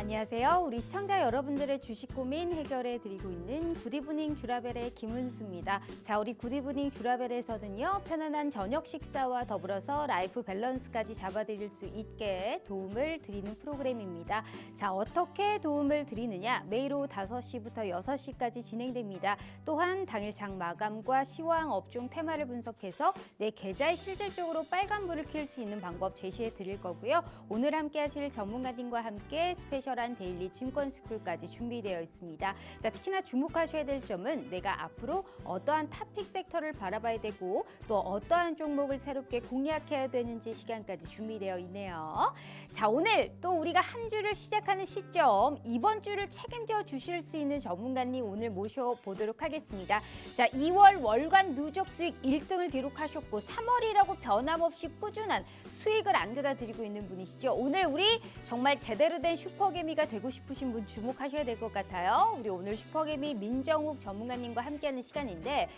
안녕하세요. 우리 시청자 여러분들의 주식 고민 해결해 드리고 있는 굿이브닝 주라벨의 김은수입니다. 자, 우리 굿이브닝 주라벨에서는요, 편안한 저녁 식사와 더불어서 라이프 밸런스까지 잡아드릴 수 있게 도움을 드리는 프로그램입니다. 자, 어떻게 도움을 드리느냐? 매일 오후 5시부터 6시까지 진행됩니다. 또한 당일 장 마감과 시황 업종 테마를 분석해서 내 계좌에 실질적으로 빨간불을 켤 수 있는 방법 제시해 드릴 거고요. 오늘 함께 하실 전문가님과 함께 스페셜한 데일리 증권 스쿨까지 준비되어 있습니다. 자, 특히나 주목하셔야 될 점은 내가 앞으로 어떠한 탑픽 섹터를 바라봐야 되고 또 어떠한 종목을 새롭게 공략해야 되는지 시간까지 준비되어 있네요. 자, 오늘 또 우리가 한 주를 시작하는 시점, 이번 주를 책임져 주실 수 있는 전문가님 오늘 모셔보도록 하겠습니다. 자, 2월 월간 누적 수익 1등을 기록하셨고 3월이라고 변함없이 꾸준한 수익을 안겨다 드리고 있는 분이시죠. 오늘 우리 정말 제대로 된 슈퍼개미가 되고 싶으신 분 주목하셔야 될 것 같아요. 우리 오늘 슈퍼개미 민정욱 전문가님과 함께하는 시간인데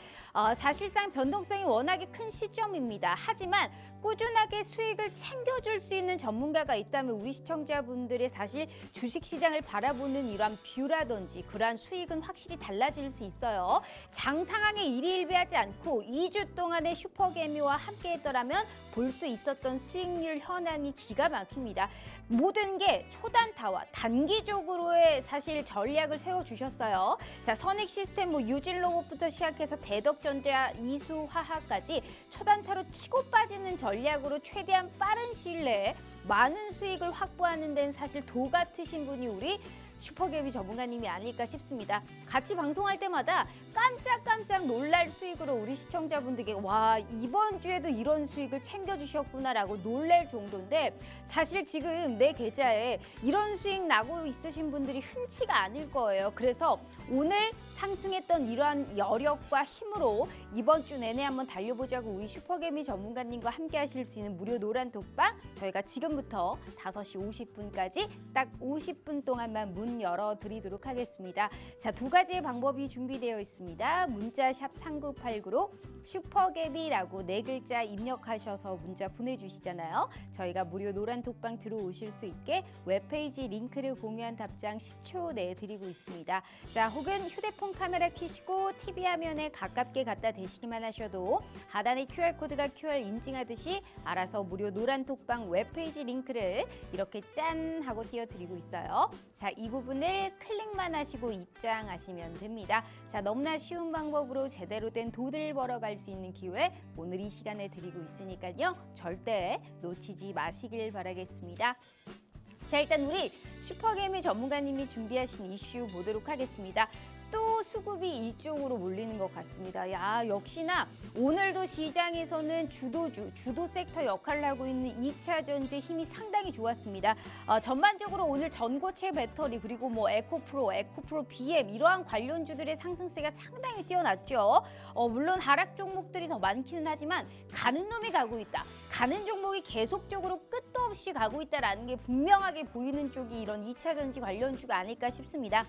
사실상 변동성이 워낙에 큰 시점입니다. 하지만 꾸준하게 수익을 챙겨줄 수 있는 전문가가 있다면 우리 시청자분들의 사실 주식시장을 바라보는 이러한 뷰라든지 그러한 수익은 확실히 달라질 수 있어요. 장 상황에 일희일비하지 않고 2주 동안의 슈퍼개미와 함께했더라면 볼 수 있었던 수익률 현황이 기가 막힙니다. 모든 게 초단타와 단기적으로의 사실 전략을 세워주셨어요. 자, 선익 시스템, 유진로봇부터 시작해서 대덕전자, 이수화학까지 초단타로 치고 빠지는 전략으로 최대한 빠른 시일 내에 많은 수익을 확보하는 데는 사실 도 같으신 분이 우리 슈퍼개미 전문가님이 아닐까 싶습니다. 같이 방송할 때마다 깜짝깜짝 놀랄 수익으로 우리 시청자분들께 와, 이번 주에도 이런 수익을 챙겨주셨구나라고 놀랄 정도인데 사실 지금 내 계좌에 이런 수익 나고 있으신 분들이 흔치가 않을 거예요. 그래서 오늘 상승했던 이러한 여력과 힘으로 이번 주 내내 한번 달려보자고 우리 슈퍼개미 전문가님과 함께 하실 수 있는 무료 노란 톡방 저희가 지금부터 5시 50분까지 딱 50분 동안만 문 열어드리도록 하겠습니다. 자, 두 가지의 방법이 준비되어 있습니다. 문자 샵 3989로 슈퍼개미라고 4글자 입력하셔서 문자 보내주시잖아요. 저희가 무료 노란 톡방 들어오실 수 있게 웹페이지 링크를 공유한 답장 10초 내에 드리고 있습니다. 자, 혹은 휴대폰 카메라 켜시고 TV 화면에 가깝게 갖다 대시기만 하셔도 하단에 QR코드가 QR 인증하듯이 알아서 무료 노란 톡방 웹페이지 링크를 이렇게 짠 하고 띄워드리고 있어요. 자, 이 부분을 클릭만 하시고 입장하시면 됩니다. 자, 너무나 쉬운 방법으로 제대로 된 돈을 벌어갈 수 있는 기회 오늘 이 시간에 드리고 있으니까요. 절대 놓치지 마시길 바라겠습니다. 자, 일단 우리 슈퍼개미 전문가님이 준비하신 이슈 보도록 하겠습니다. 또 수급이 이쪽으로 몰리는 것 같습니다. 야, 역시나 오늘도 시장에서는 주도 섹터 역할을 하고 있는 2차 전지 힘이 상당히 좋았습니다. 전반적으로 오늘 전고체 배터리 그리고 에코프로 BM 이러한 관련주들의 상승세가 상당히 뛰어났죠. 물론 하락 종목들이 더 많기는 하지만 가는 놈이 가고 있다. 가는 종목이 계속적으로 끝도 없이 가고 있다는 게 분명하게 보이는 쪽이 이런 2차 전지 관련주가 아닐까 싶습니다.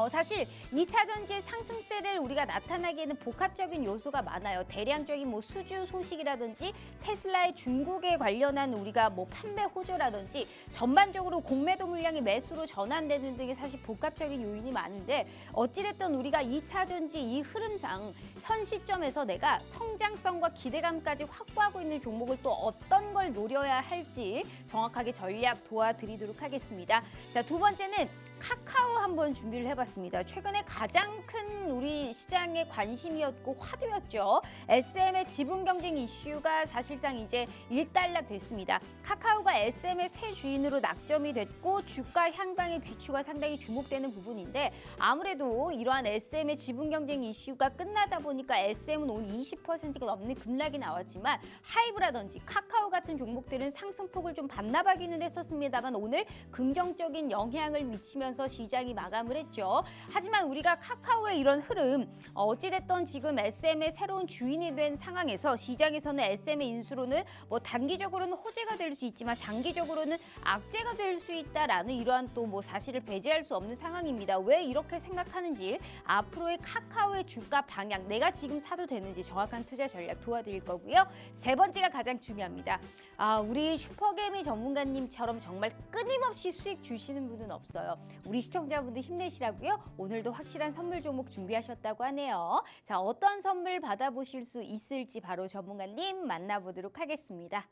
사실 2차 전지의 상승세를 우리가 나타나기에는 복합적인 요소가 많아요. 대량적인 수주 소식이라든지 테슬라의 중국에 관련한 우리가 판매 호조라든지 전반적으로 공매도 물량이 매수로 전환되는 등의 사실 복합적인 요인이 많은데 어찌됐든 우리가 2차 전지 이 흐름상 현 시점에서 내가 성장성과 기대감까지 확보하고 있는 종목을 또 어떤 걸 노려야 할지 정확하게 전략 도와드리도록 하겠습니다. 자, 두 번째는 카카오 한번 준비를 해봤습니다. 최근에 가장 큰 우리 시장의 관심이었고 화두였죠. SM의 지분 경쟁 이슈가 사실상 이제 일단락 됐습니다. 카카오가 SM의 새 주인으로 낙점이 됐고 주가 향방의 귀추가 상당히 주목되는 부분인데 아무래도 이러한 SM의 지분 경쟁 이슈가 끝나다 보니까 SM은 오늘 20%가 넘는 급락이 나왔지만 하이브라든지 카카오 같은 종목들은 상승폭을 좀 반납하기는 했었습니다만 오늘 긍정적인 영향을 미치면서 시장이 마감을 했죠. 하지만 우리가 카카오의 이런 흐름 어찌됐든 지금 SM의 새로운 주인이 된 상황에서 시장에서는 SM의 인수로는 단기적으로는 호재가 될 수 있지만 장기적으로는 악재가 될 수 있다라는 이러한 또 사실을 배제할 수 없는 상황입니다. 왜 이렇게 생각하는지 앞으로의 카카오의 주가 방향 내가 지금 사도 되는지 정확한 투자 전략 도와드릴 거고요. 세 번째가 가장 중요합니다. 감사합니다. 우리 슈퍼개미 전문가님처럼 정말 끊임없이 수익 주시는 분은 없어요. 우리 시청자분들 힘내시라고요. 오늘도 확실한 선물 종목 준비하셨다고 하네요. 자, 어떤 선물 받아보실 수 있을지 바로 전문가님 만나보도록 하겠습니다.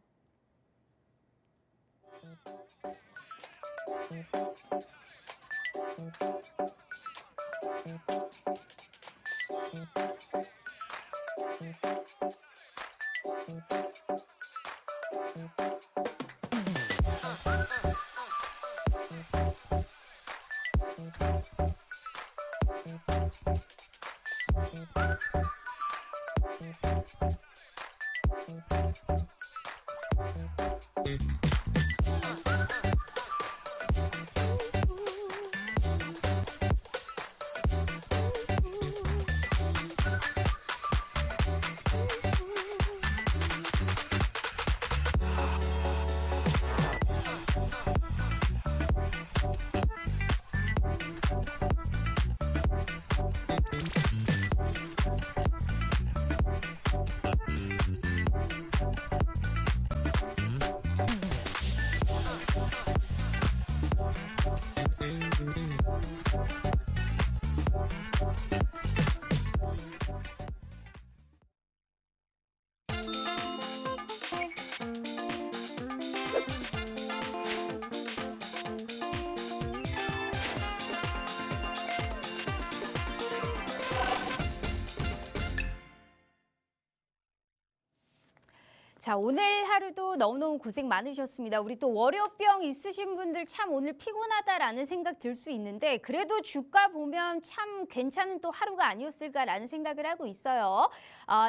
자, 오늘 하루도 너무너무 고생 많으셨습니다. 우리 또 월요병 있으신 분들 참 오늘 피곤하다라는 생각 들 수 있는데 그래도 주가 보면 참 괜찮은 또 하루가 아니었을까라는 생각을 하고 있어요.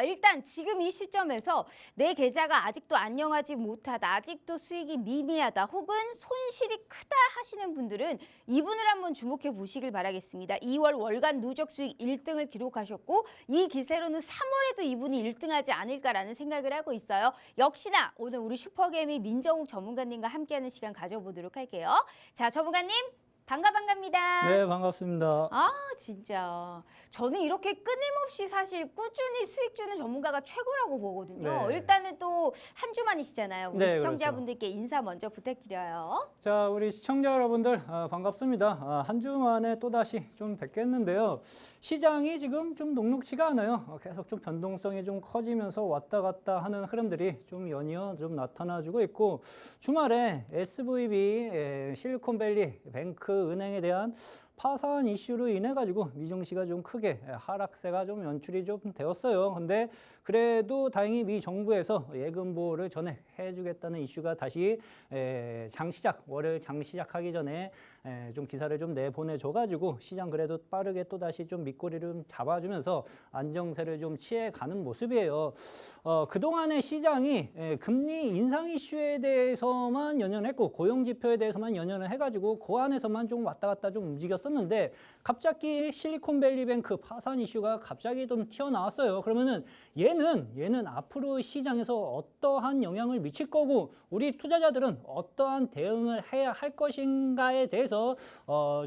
일단 지금 이 시점에서 내 계좌가 아직도 안녕하지 못하다, 아직도 수익이 미미하다, 혹은 손실이 크다 하시는 분들은 이분을 한번 주목해 보시길 바라겠습니다. 2월 월간 누적 수익 1등을 기록하셨고 이 기세로는 3월에도 이분이 1등하지 않을까라는 생각을 하고 있어요. 역시나 오늘 우리 슈퍼개미 민정욱 전문가님과 함께하는 시간 가져보도록 할게요. 자, 전문가님 반갑습니다. 네, 반갑습니다. 진짜 저는 이렇게 끊임없이 사실 꾸준히 수익 주는 전문가가 최고라고 보거든요. 네. 일단은 또 한 주만이시잖아요. 우리 네, 시청자분들께 인사 먼저 부탁드려요. 자, 우리 시청자 여러분들 반갑습니다. 한 주 만에 또다시 좀 뵙겠는데요. 시장이 지금 좀 녹록치가 않아요. 계속 좀 변동성이 좀 커지면서 왔다 갔다 하는 흐름들이 좀 연이어 좀 나타나주고 있고, 주말에 SVB, 실리콘밸리 뱅크 은행에 대한 파산 이슈로 인해 가지고 미증시가 좀 크게 하락세가 좀 연출이 좀 되었어요. 근데 그래도 다행히 미 정부에서 예금 보호를 전해 주겠다는 이슈가 다시 월요일 장 시작하기 전에 좀 기사를 좀 내보내줘 가지고 시장 그래도 빠르게 또 다시 좀 밑꼬리를 좀 잡아주면서 안정세를 좀 취해가는 모습이에요. 그동안의 시장이 금리 인상 이슈에 대해서만 연연했고 고용 지표에 대해서만 연연을 해가지고 그 안에서만 좀 왔다 갔다 좀 움직였었는데 갑자기 실리콘밸리뱅크 파산 이슈가 갑자기 좀 튀어나왔어요. 그러면은 얘는 앞으로 시장에서 어떠한 영향을 미칠 거고 우리 투자자들은 어떠한 대응을 해야 할 것인가에 대해서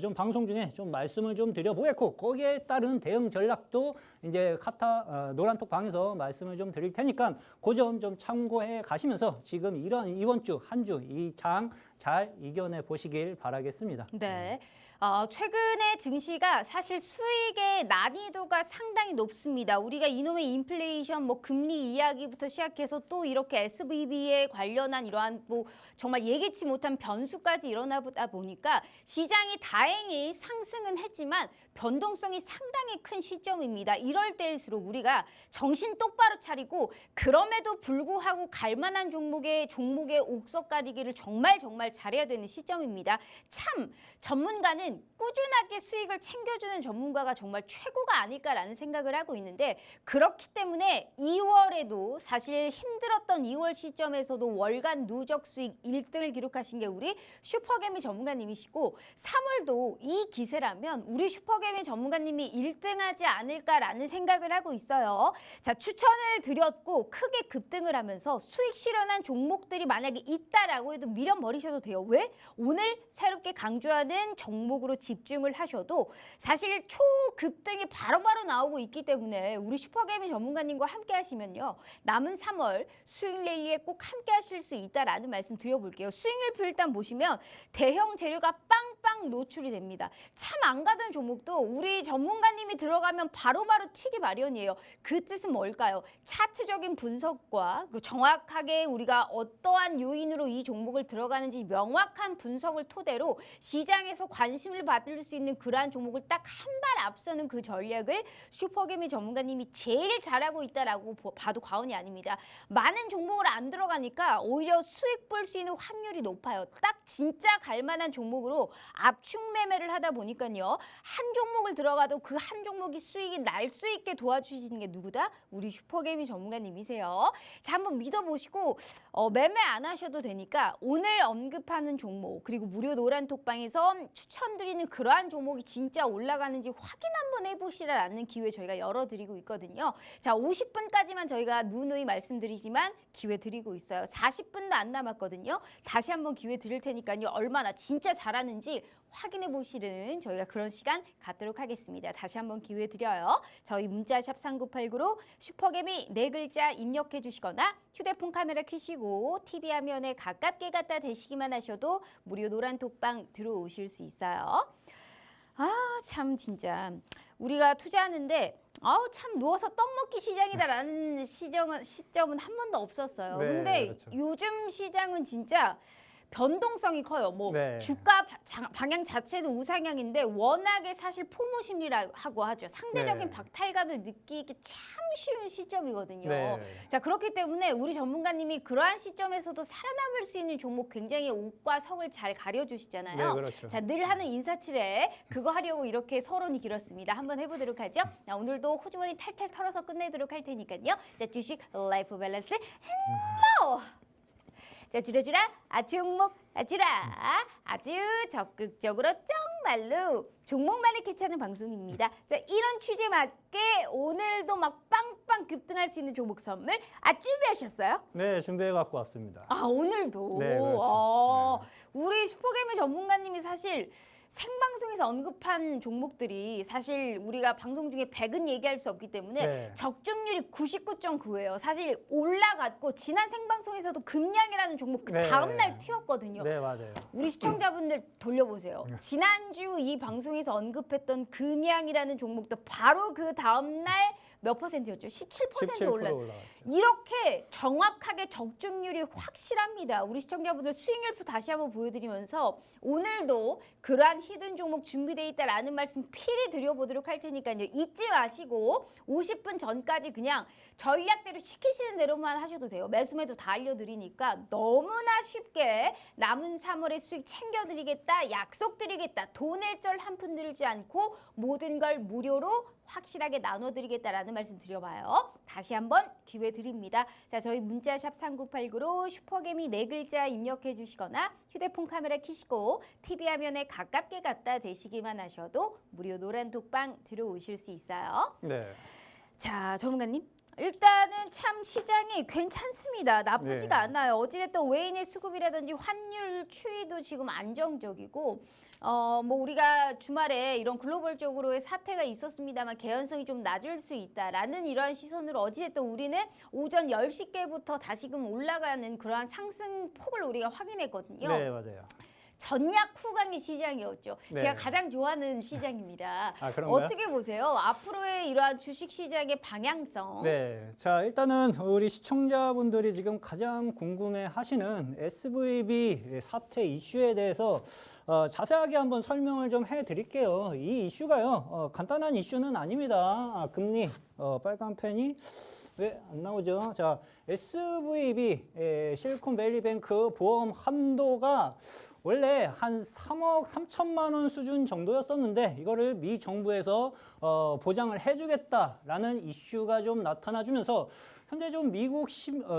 좀 방송 중에 좀 말씀을 좀 드려보겠고 거기에 따른 대응 전략도 이제 노란톡 방에서 말씀을 좀 드릴 테니까 그 점 좀 참고해 가시면서 지금 이번 주 한 주 이 장 잘 이겨내 보시길 바라겠습니다. 네. 최근에 증시가 사실 수익의 난이도가 상당히 높습니다. 우리가 이놈의 인플레이션, 금리 이야기부터 시작해서 또 이렇게 SVB에 관련한 이러한 정말 예기치 못한 변수까지 일어나다 보니까 시장이 다행히 상승은 했지만 변동성이 상당히 큰 시점입니다. 이럴 때일수록 우리가 정신 똑바로 차리고 그럼에도 불구하고 갈만한 종목의 옥석 가리기를 정말 잘해야 되는 시점입니다. 참 전문가는 꾸준하게 수익을 챙겨주는 전문가가 정말 최고가 아닐까라는 생각을 하고 있는데 그렇기 때문에 2월에도 사실 힘들었던 2월 시점에서도 월간 누적 수익 1등을 기록하신 게 우리 슈퍼개미 전문가님이시고 3월도 이 기세라면 우리 슈퍼개미 전문가님이 1등하지 않을까라는 생각을 하고 있어요. 자, 추천을 드렸고 크게 급등을 하면서 수익 실현한 종목들이 만약에 있다라고 해도 미련 버리셔도 돼요. 왜? 오늘 새롭게 강조하는 종목을 쪽으로 집중을 하셔도 사실 초급등이 바로바로 나오고 있기 때문에 우리 슈퍼개미 전문가님과 함께 하시면요. 남은 3월 수익 랠리에 꼭 함께 하실 수 있다라는 말씀 드려볼게요. 수익률표 일단 보시면 대형 재료가 빵빵 노출이 됩니다. 참 안 가던 종목도 우리 전문가님이 들어가면 바로바로 튀기 마련이에요. 그 뜻은 뭘까요? 차트적인 분석과 정확하게 우리가 어떠한 요인으로 이 종목을 들어가는지 명확한 분석을 토대로 시장에서 관심을 받을 수 있는 그러한 종목을 딱 한 발 앞서는 그 전략을 슈퍼개미 전문가님이 제일 잘하고 있다라고 봐도 과언이 아닙니다. 많은 종목을 안 들어가니까 오히려 수익 볼 수 있는 확률이 높아요. 딱 진짜 갈만한 종목으로 압축 매매를 하다 보니까요. 한 종목을 들어가도 그 한 종목이 수익이 날 수 있게 도와주시는 게 누구다? 우리 슈퍼개미 전문가님이세요. 자, 한번 믿어보시고 매매 안 하셔도 되니까 오늘 언급하는 종목 그리고 무료 노란 톡방에서 추천드리는 그러한 종목이 진짜 올라가는지 확인 한번 해보시라는 기회 저희가 열어드리고 있거든요. 자, 50분까지만 저희가 누누이 말씀드리지만 기회 드리고 있어요. 40분도 안 남았거든요. 다시 한번 기회 드릴 테니까요. 얼마나 진짜 잘하는지 확인해 보시는 저희가 그런 시간 갖도록 하겠습니다. 다시 한번 기회 드려요. 저희 문자샵 3989로 슈퍼개미 4글자 입력해 주시거나 휴대폰 카메라 켜시고 TV 화면에 가깝게 갖다 대시기만 하셔도 무료 노란 톡방 들어오실 수 있어요. 아, 참 진짜 우리가 투자하는데 참 누워서 떡 먹기 시장이다라는 시점은 한 번도 없었어요. 네, 근데 그렇죠. 요즘 시장은 진짜 변동성이 커요. 네. 주가 방향 자체도 우상향인데 워낙에 사실 포모 심리라고 하죠. 상대적인 네. 박탈감을 느끼기 참 쉬운 시점이거든요. 네. 자, 그렇기 때문에 우리 전문가님이 그러한 시점에서도 살아남을 수 있는 종목 굉장히 옥과 석을 잘 가려주시잖아요. 네, 그렇죠. 자, 늘 하는 인사치레 그거 하려고 이렇게 서론이 길었습니다. 한번 해보도록 하죠. 자, 오늘도 호주머니 탈탈 털어서 끝내도록 할 테니까요. 자, 주식 라이프 밸런스 헬로. 자, 주라주라 종목 주라 아주 적극적으로 정말로 종목만을 캐치하는 방송입니다. 자, 이런 취지에 맞게 오늘도 막 빵빵 급등할 수 있는 종목 선물 준비하셨어요? 네, 준비해 갖고 왔습니다. 오늘도. 네, 그렇죠. 우리 슈퍼개미 전문가님이 사실 생방송에서 언급한 종목들이 사실 우리가 방송 중에 100은 얘기할 수 없기 때문에 네. 적중률이 99.9예요. 사실 올라갔고 지난 생방송에서도 금량이라는 종목 그 네. 다음날 튀었거든요. 네, 맞아요. 우리 시청자분들 돌려보세요. 지난주 이 방송에서 언급했던 금양이라는 종목도 바로 그 다음날 몇 %였죠? 17% 올랐어요. 올라갔죠. 이렇게 정확하게 적중률이 확실합니다. 우리 시청자분들 수익률표 다시 한번 보여드리면서 오늘도 그러한 히든 종목 준비되어 있다라는 말씀 필히 드려보도록 할 테니까요. 잊지 마시고 50분 전까지 그냥 전략대로 시키시는 대로만 하셔도 돼요. 매수매도 다 알려드리니까 너무나 쉽게 남은 3월의 수익 챙겨드리겠다, 약속드리겠다, 돈 낼 절 한 푼 들지 않고 모든 걸 무료로 확실하게 나눠드리겠다라는 말씀 드려봐요. 다시 한번 기회 드립니다. 자, 저희 문자샵 3989로 슈퍼개미 4글자 입력해 주시거나 휴대폰 카메라 켜시고 TV 화면에 가깝게 갖다 대시기만 하셔도 무료 노란 톡방 들어오실 수 있어요. 네. 자, 전문가님. 일단은 참 시장이 괜찮습니다. 나쁘지가 네. 않아요. 어찌됐든 외인의 수급이라든지 환율 추이도 지금 안정적이고 뭐 우리가 주말에 이런 글로벌적으로의 사태가 있었습니다만 개연성이 좀 낮을 수 있다라는 이러한 시선으로 어찌됐든 우리는 오전 10시께부터 다시금 올라가는 그러한 상승폭을 우리가 확인했거든요. 네, 맞아요. 전략 후강의 시장이었죠. 네. 제가 가장 좋아하는 시장입니다. 그런가요? 어떻게 보세요? 앞으로의 이러한 주식 시장의 방향성. 네, 자 일단은 우리 시청자분들이 지금 가장 궁금해하시는 SVB 사태 이슈에 대해서 자세하게 한번 설명을 좀 해드릴게요. 이 이슈가요, 간단한 이슈는 아닙니다. 금리 빨간 펜이 왜 안 나오죠? 자, SVB 실리콘밸리뱅크 보험 한도가 원래 한 3억 3천만 원 수준 정도였었는데 이거를 미 정부에서 보장을 해주겠다라는 이슈가 좀 나타나주면서 현재 좀 미국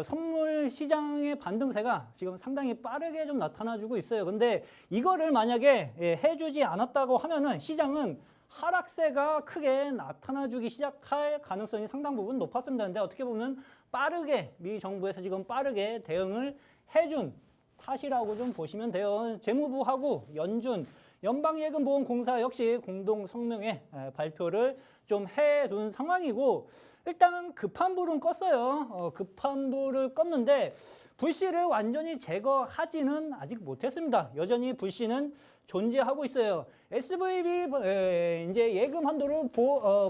선물 시장의 반등세가 지금 상당히 빠르게 좀 나타나주고 있어요. 근데 이거를 만약에 해주지 않았다고 하면은 시장은 하락세가 크게 나타나주기 시작할 가능성이 상당 부분 높았습니다. 근데 어떻게 보면 빠르게 미 정부에서 지금 빠르게 대응을 해준 탓이라고 좀 보시면 돼요. 재무부하고 연준, 연방예금보험공사 역시 공동 성명의 발표를 좀 해둔 상황이고 일단은 급한 불은 껐어요. 급한 불을 껐는데 불씨를 완전히 제거하지는 아직 못했습니다. 여전히 불씨는 존재하고 있어요. SVB 이제 예금 한도를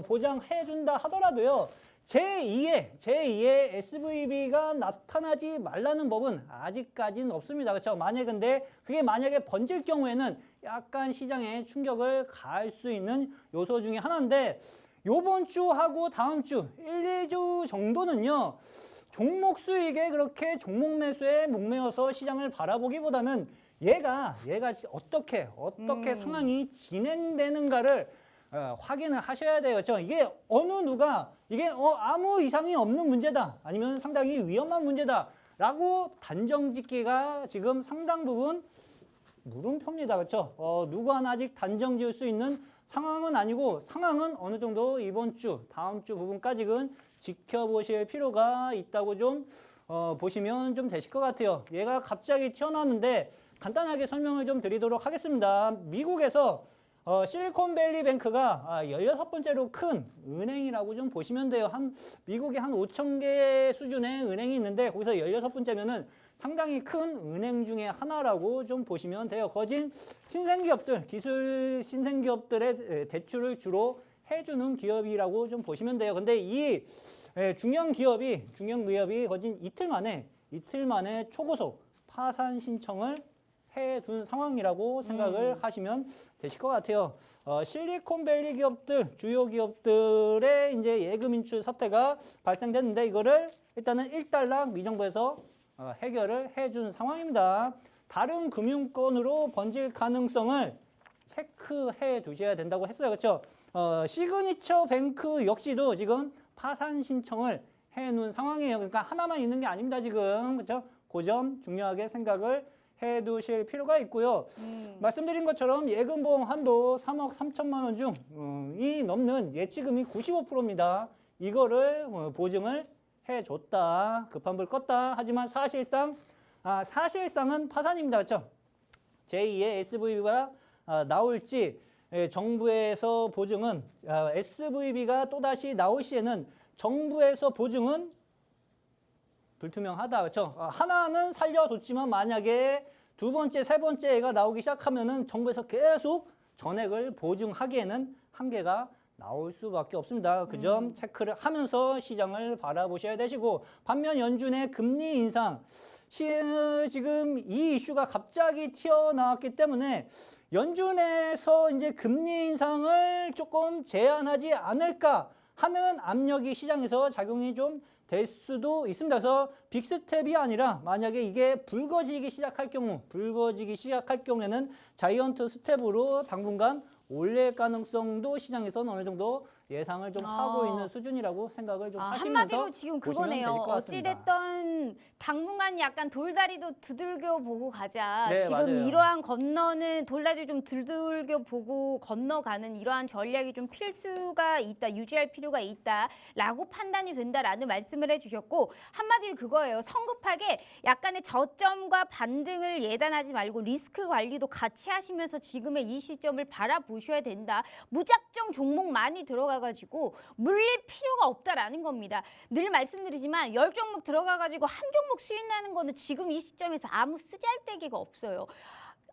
보장해준다 하더라도요. 제2의 SVB가 나타나지 말라는 법은 아직까지는 없습니다. 그렇죠? 근데 그게 만약에 번질 경우에는 약간 시장에 충격을 가할 수 있는 요소 중에 하나인데 요번 주하고 다음 주 1, 2주 정도는요. 종목 수익에 그렇게 종목 매수에 목매어서 시장을 바라보기보다는 얘가 어떻게 상황이 진행되는가를 확인을 하셔야 돼요. 그렇죠? 이게 어느 누가 이게 아무 이상이 없는 문제다. 아니면 상당히 위험한 문제다. 라고 단정 짓기가 지금 상당 부분 물음표입니다. 그렇죠? 누구나 아직 단정 지을 수 있는 상황은 아니고 상황은 어느 정도 이번 주, 다음 주 부분까지는 지켜보실 필요가 있다고 좀 보시면 좀 되실 것 같아요. 얘가 갑자기 튀어나왔는데 간단하게 설명을 좀 드리도록 하겠습니다. 미국에서 실리콘밸리 뱅크가 16번째로 큰 은행이라고 좀 보시면 돼요. 미국에 한 5천 개 수준의 은행이 있는데 거기서 16번째면은 상당히 큰 은행 중에 하나라고 좀 보시면 돼요. 거진 신생기업들, 기술 신생기업들의 대출을 주로 해주는 기업이라고 좀 보시면 돼요. 근데 이 중견 기업이 거진 이틀 만에 초고속 파산 신청을 해둔 상황이라고 생각을 하시면 되실 것 같아요. 실리콘밸리 기업들, 주요 기업들의 이제 예금 인출 사태가 발생됐는데 이거를 일단은 일단락 미정부에서 해결을 해준 상황입니다. 다른 금융권으로 번질 가능성을 체크해 두셔야 된다고 했어요. 그렇죠? 시그니처 뱅크 역시도 지금 파산 신청을 해놓은 상황이에요. 그러니까 하나만 있는 게 아닙니다. 지금 그렇죠? 그 점 중요하게 생각을 해두실 필요가 있고요. 말씀드린 것처럼 예금보험 한도 3억 3천만 원 중이 넘는 예치금이 95%입니다. 이거를 보증을 해줬다. 급한 불 껐다. 하지만 사실상은 파산입니다. 그렇죠? 제2의 SVB가 나올지 정부에서 보증은 SVB가 또다시 나올 시에는 정부에서 보증은 불투명하다. 그렇죠? 하나는 살려뒀지만 만약에 두 번째, 세 번째 애가 나오기 시작하면은 정부에서 계속 전액을 보증하기에는 한계가 나올 수밖에 없습니다. 그 점 체크를 하면서 시장을 바라보셔야 되시고 반면 연준의 금리 인상 지금 이 이슈가 갑자기 튀어나왔기 때문에 연준에서 이제 금리 인상을 조금 제한하지 않을까 하는 압력이 시장에서 작용이 좀 될 수도 있습니다. 그래서 빅스텝이 아니라 만약에 이게 붉어지기 시작할 경우에는 자이언트 스텝으로 당분간 올릴 가능성도 시장에서는 어느 정도 예상을 좀 하고 있는 수준이라고 생각을 좀 하시면서 한마디로 지금 그거네요. 어찌됐든 당분간 약간 돌다리도 두들겨 보고 가자. 네, 지금 맞아요. 이러한 건너는 돌다리 좀 두들겨 보고 건너가는 이러한 전략이 좀 필수가 있다. 유지할 필요가 있다라고 판단이 된다라는 말씀을 해주셨고 한마디로 그거예요. 성급하게 약간의 저점과 반등을 예단하지 말고 리스크 관리도 같이 하시면서 지금의 이 시점을 바라보셔야 된다. 무작정 종목 많이 들어가가지고 물릴 필요가 없다라는 겁니다. 늘 말씀드리지만 10종목 들어가가지고 한 종목 수익 나는 거는 지금 이 시점에서 아무 쓰잘데기가 없어요.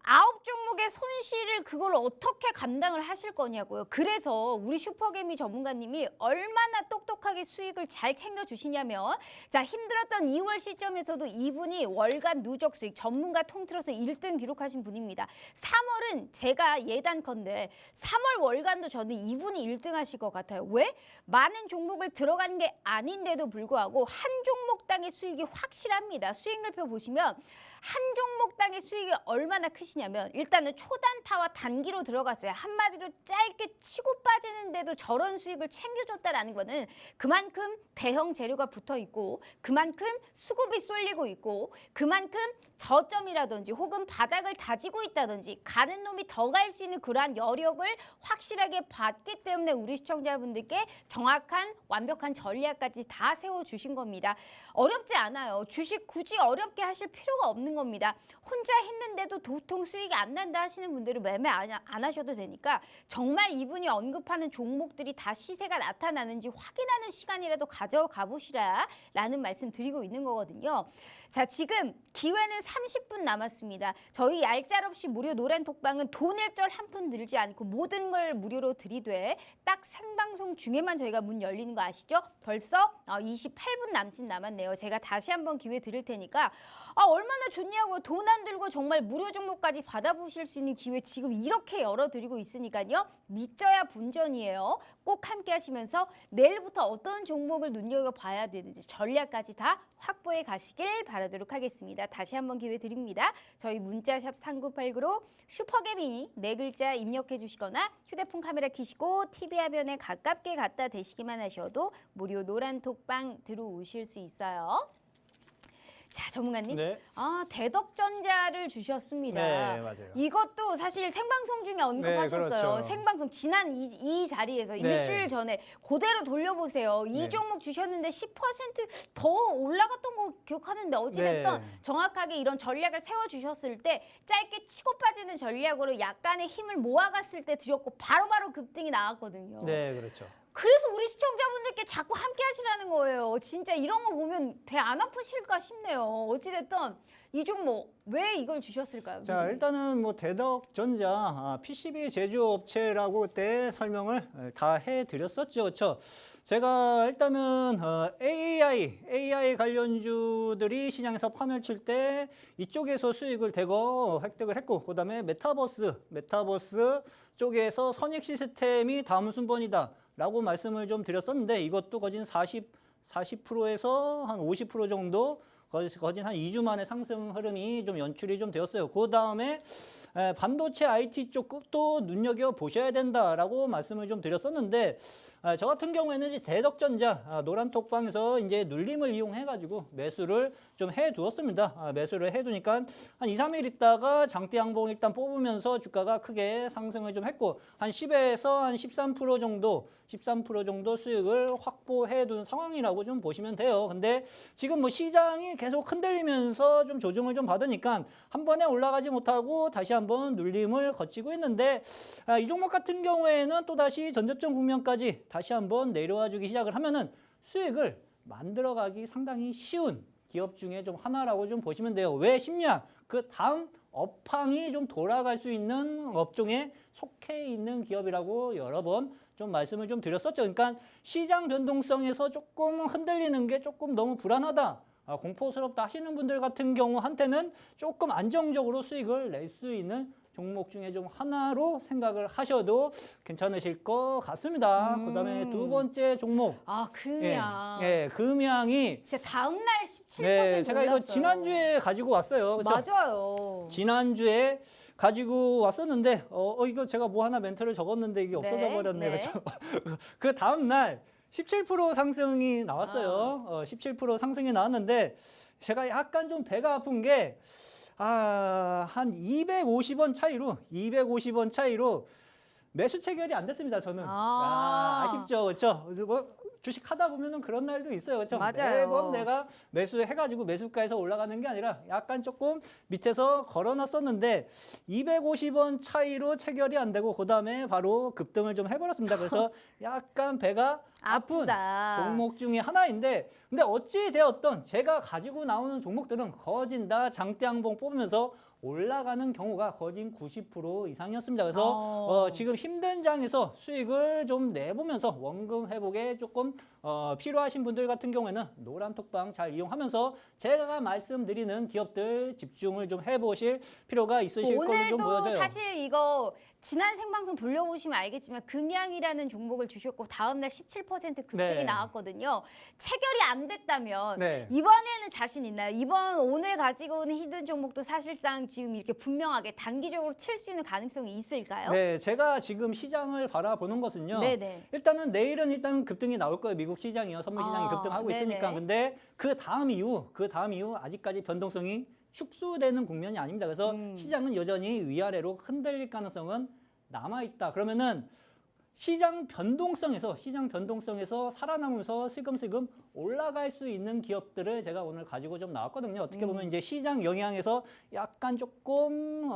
9종목의 손실을 그걸 어떻게 감당을 하실 거냐고요. 그래서 우리 슈퍼개미 전문가님이 얼마나 똑똑하게 수익을 잘 챙겨주시냐면 자 힘들었던 2월 시점에서도 이분이 월간 누적 수익 전문가 통틀어서 1등 기록하신 분입니다. 3월은 제가 예단컨대 3월 월간도 저는 이분이 1등 하실 것 같아요. 왜? 많은 종목을 들어간 게 아닌데도 불구하고 한 종목당의 수익이 확실합니다. 수익률표 보시면 한 종목당의 수익이 얼마나 크시냐면 일단은 초단타와 단기로 들어갔어요. 한마디로 짧게 치고 빠지는데도 저런 수익을 챙겨줬다라는 거는 그만큼 대형 재료가 붙어 있고 그만큼 수급이 쏠리고 있고 그만큼 저점이라든지 혹은 바닥을 다지고 있다든지 가는 놈이 더 갈 수 있는 그러한 여력을 확실하게 봤기 때문에 우리 시청자분들께 정확한 완벽한 전략까지 다 세워주신 겁니다. 어렵지 않아요. 주식 굳이 어렵게 하실 필요가 없는 겁니다. 혼자 했는데도 도통 수익이 안 난다 하시는 분들은 매매 안 하셔도 되니까 정말 이분이 언급하는 종목들이 다 시세가 나타나는지 확인하는 시간이라도 가져가 보시라 라는 말씀 드리고 있는 거거든요. 자, 지금 기회는 30분 남았습니다. 저희 얄짤없이 무료 노란 톡방은 돈을 쩔 한 푼 들지 않고 모든 걸 무료로 드리되 딱 생방송 중에만 저희가 문 열리는 거 아시죠? 벌써 28분 남짓 남았네요. 제가 다시 한번 기회 드릴 테니까 얼마나 좋냐고요. 돈 안 들고 정말 무료 종목까지 받아보실 수 있는 기회 지금 이렇게 열어드리고 있으니까요. 믿져야 본전이에요. 꼭 함께 하시면서 내일부터 어떤 종목을 눈여겨봐야 되는지 전략까지 다 확보해 가시길 바라도록 하겠습니다. 다시 한번 기회 드립니다. 저희 문자샵 3989로 슈퍼개미 4글자 입력해 주시거나 휴대폰 카메라 켜시고 TV 화면에 가깝게 갖다 대시기만 하셔도 무료 노란 톡방 들어오실 수 있어요. 자, 전문가님. 네. 대덕전자를 주셨습니다. 네, 맞아요. 이것도 사실 생방송 중에 언급하셨어요. 네, 그렇죠. 생방송 지난 이 자리에서 네. 일주일 전에 그대로 돌려보세요. 이 네. 종목 주셨는데 10%더 올라갔던 거 기억하는데 어찌됐든 네. 정확하게 이런 전략을 세워주셨을 때 짧게 치고 빠지는 전략으로 약간의 힘을 모아갔을 때 드렸고 바로바로 급등이 나왔거든요. 네, 그렇죠. 그래서 우리 시청자분들께 자꾸 함께 하시라는 거예요. 진짜 이런 거 보면 배 안 아프실까 싶네요. 어찌됐든 이 종목 왜 이걸 주셨을까요? 자, 일단은 뭐 대덕전자 PCB 제조업체라고 그때 설명을 다 해드렸었죠, 그렇죠? 제가 일단은 AI 관련주들이 시장에서 판을 칠 때 이쪽에서 수익을 대거 획득을 했고, 그다음에 메타버스 쪽에서 선익 시스템이 다음 순번이다라고 말씀을 좀 드렸었는데 이것도 거진 40%에서 한 50% 정도 거진 한 2주 만에 상승 흐름이 좀 연출이 좀 되었어요. 그 다음에 반도체 IT 쪽도 눈여겨보셔야 된다라고 말씀을 좀 드렸었는데 저 같은 경우에는 이제 대덕전자 노란 톡방에서 이제 눌림을 이용해가지고 매수를 좀 해두었습니다. 매수를 해두니까 한 2, 3일 있다가 장대 양봉 일단 뽑으면서 주가가 크게 상승을 좀 했고 한 10에서 한 13% 정도 수익을 확보해둔 상황이라고 좀 보시면 돼요. 근데 지금 뭐 시장이 계속 흔들리면서 좀 조정을 좀 받으니까 한 번에 올라가지 못하고 다시 한번 눌림을 거치고 있는데 이 종목 같은 경우에는 또다시 전저점 국면까지 다시 한번 내려와 주기 시작을 하면은 수익을 만들어가기 상당히 쉬운 기업 중에 좀 하나라고 좀 보시면 돼요. 왜 쉽냐? 그 다음 업황이 좀 돌아갈 수 있는 업종에 속해 있는 기업이라고 여러 번 좀 말씀을 좀 드렸었죠. 그러니까 시장 변동성에서 조금 흔들리는 게 조금 너무 불안하다. 공포스럽다 하시는 분들 같은 경우한테는 조금 안정적으로 수익을 낼 수 있는 종목 중에 좀 하나로 생각을 하셔도 괜찮으실 것 같습니다. 그다음에 두 번째 종목. 금양. 금양이 진짜 다음날 17% 네, 제가 이거 올랐어요. 지난주에 가지고 왔어요. 그렇죠? 맞아요. 지난주에 가지고 왔었는데 이거 제가 뭐 하나 멘트를 적었는데 이게 없어져 버렸네. 네. 그렇죠? 그 다음 날 17% 상승이 나왔어요. 17% 상승이 나왔는데 제가 약간 좀 배가 아픈 게 한 250원 차이로 매수 체결이 안 됐습니다. 저는 아쉽죠, 그렇죠? 뭐 주식 하다 보면은 그런 날도 있어요, 그렇죠? 맞아요. 매번 내가 매수해가지고 매수가에서 올라가는 게 아니라 약간 조금 밑에서 걸어놨었는데 250원 차이로 체결이 안 되고 그 다음에 바로 급등을 좀 해버렸습니다. 그래서 약간 배가 아픈 아프다. 종목 중에 하나인데 근데 어찌 되었던 제가 가지고 나오는 종목들은 거진 다 장대양봉 뽑으면서 올라가는 경우가 거진 90% 이상이었습니다. 그래서 지금 힘든 장에서 수익을 좀 내보면서 원금 회복에 조금 필요하신 분들 같은 경우에는 노란 톡방 잘 이용하면서 제가 말씀드리는 기업들 집중을 좀 해보실 필요가 있으실 걸로 좀 오늘도 보여져요. 사실 이거 지난 생방송 돌려보시면 알겠지만 금양이라는 종목을 주셨고 다음날 17% 급등이 네. 나왔거든요. 체결이 안 됐다면 네. 이번에는 자신 있나요? 오늘 가지고 오는 히든 종목도 사실상 지금 이렇게 분명하게 단기적으로 칠 수 있는 가능성이 있을까요? 네, 제가 지금 시장을 바라보는 것은요. 네네. 일단은 내일은 일단 급등이 나올 거예요. 미국 시장이요. 선물 시장이 급등하고 네네. 있으니까. 근데 그 다음 이후 아직까지 변동성이 축소되는 국면이 아닙니다. 그래서 시장은 여전히 위아래로 흔들릴 가능성은 남아 있다. 그러면은 시장 변동성에서 살아남으면서 슬금슬금 올라갈 수 있는 기업들을 제가 오늘 가지고 좀 나왔거든요. 어떻게 보면 이제 시장 영향에서 약간 조금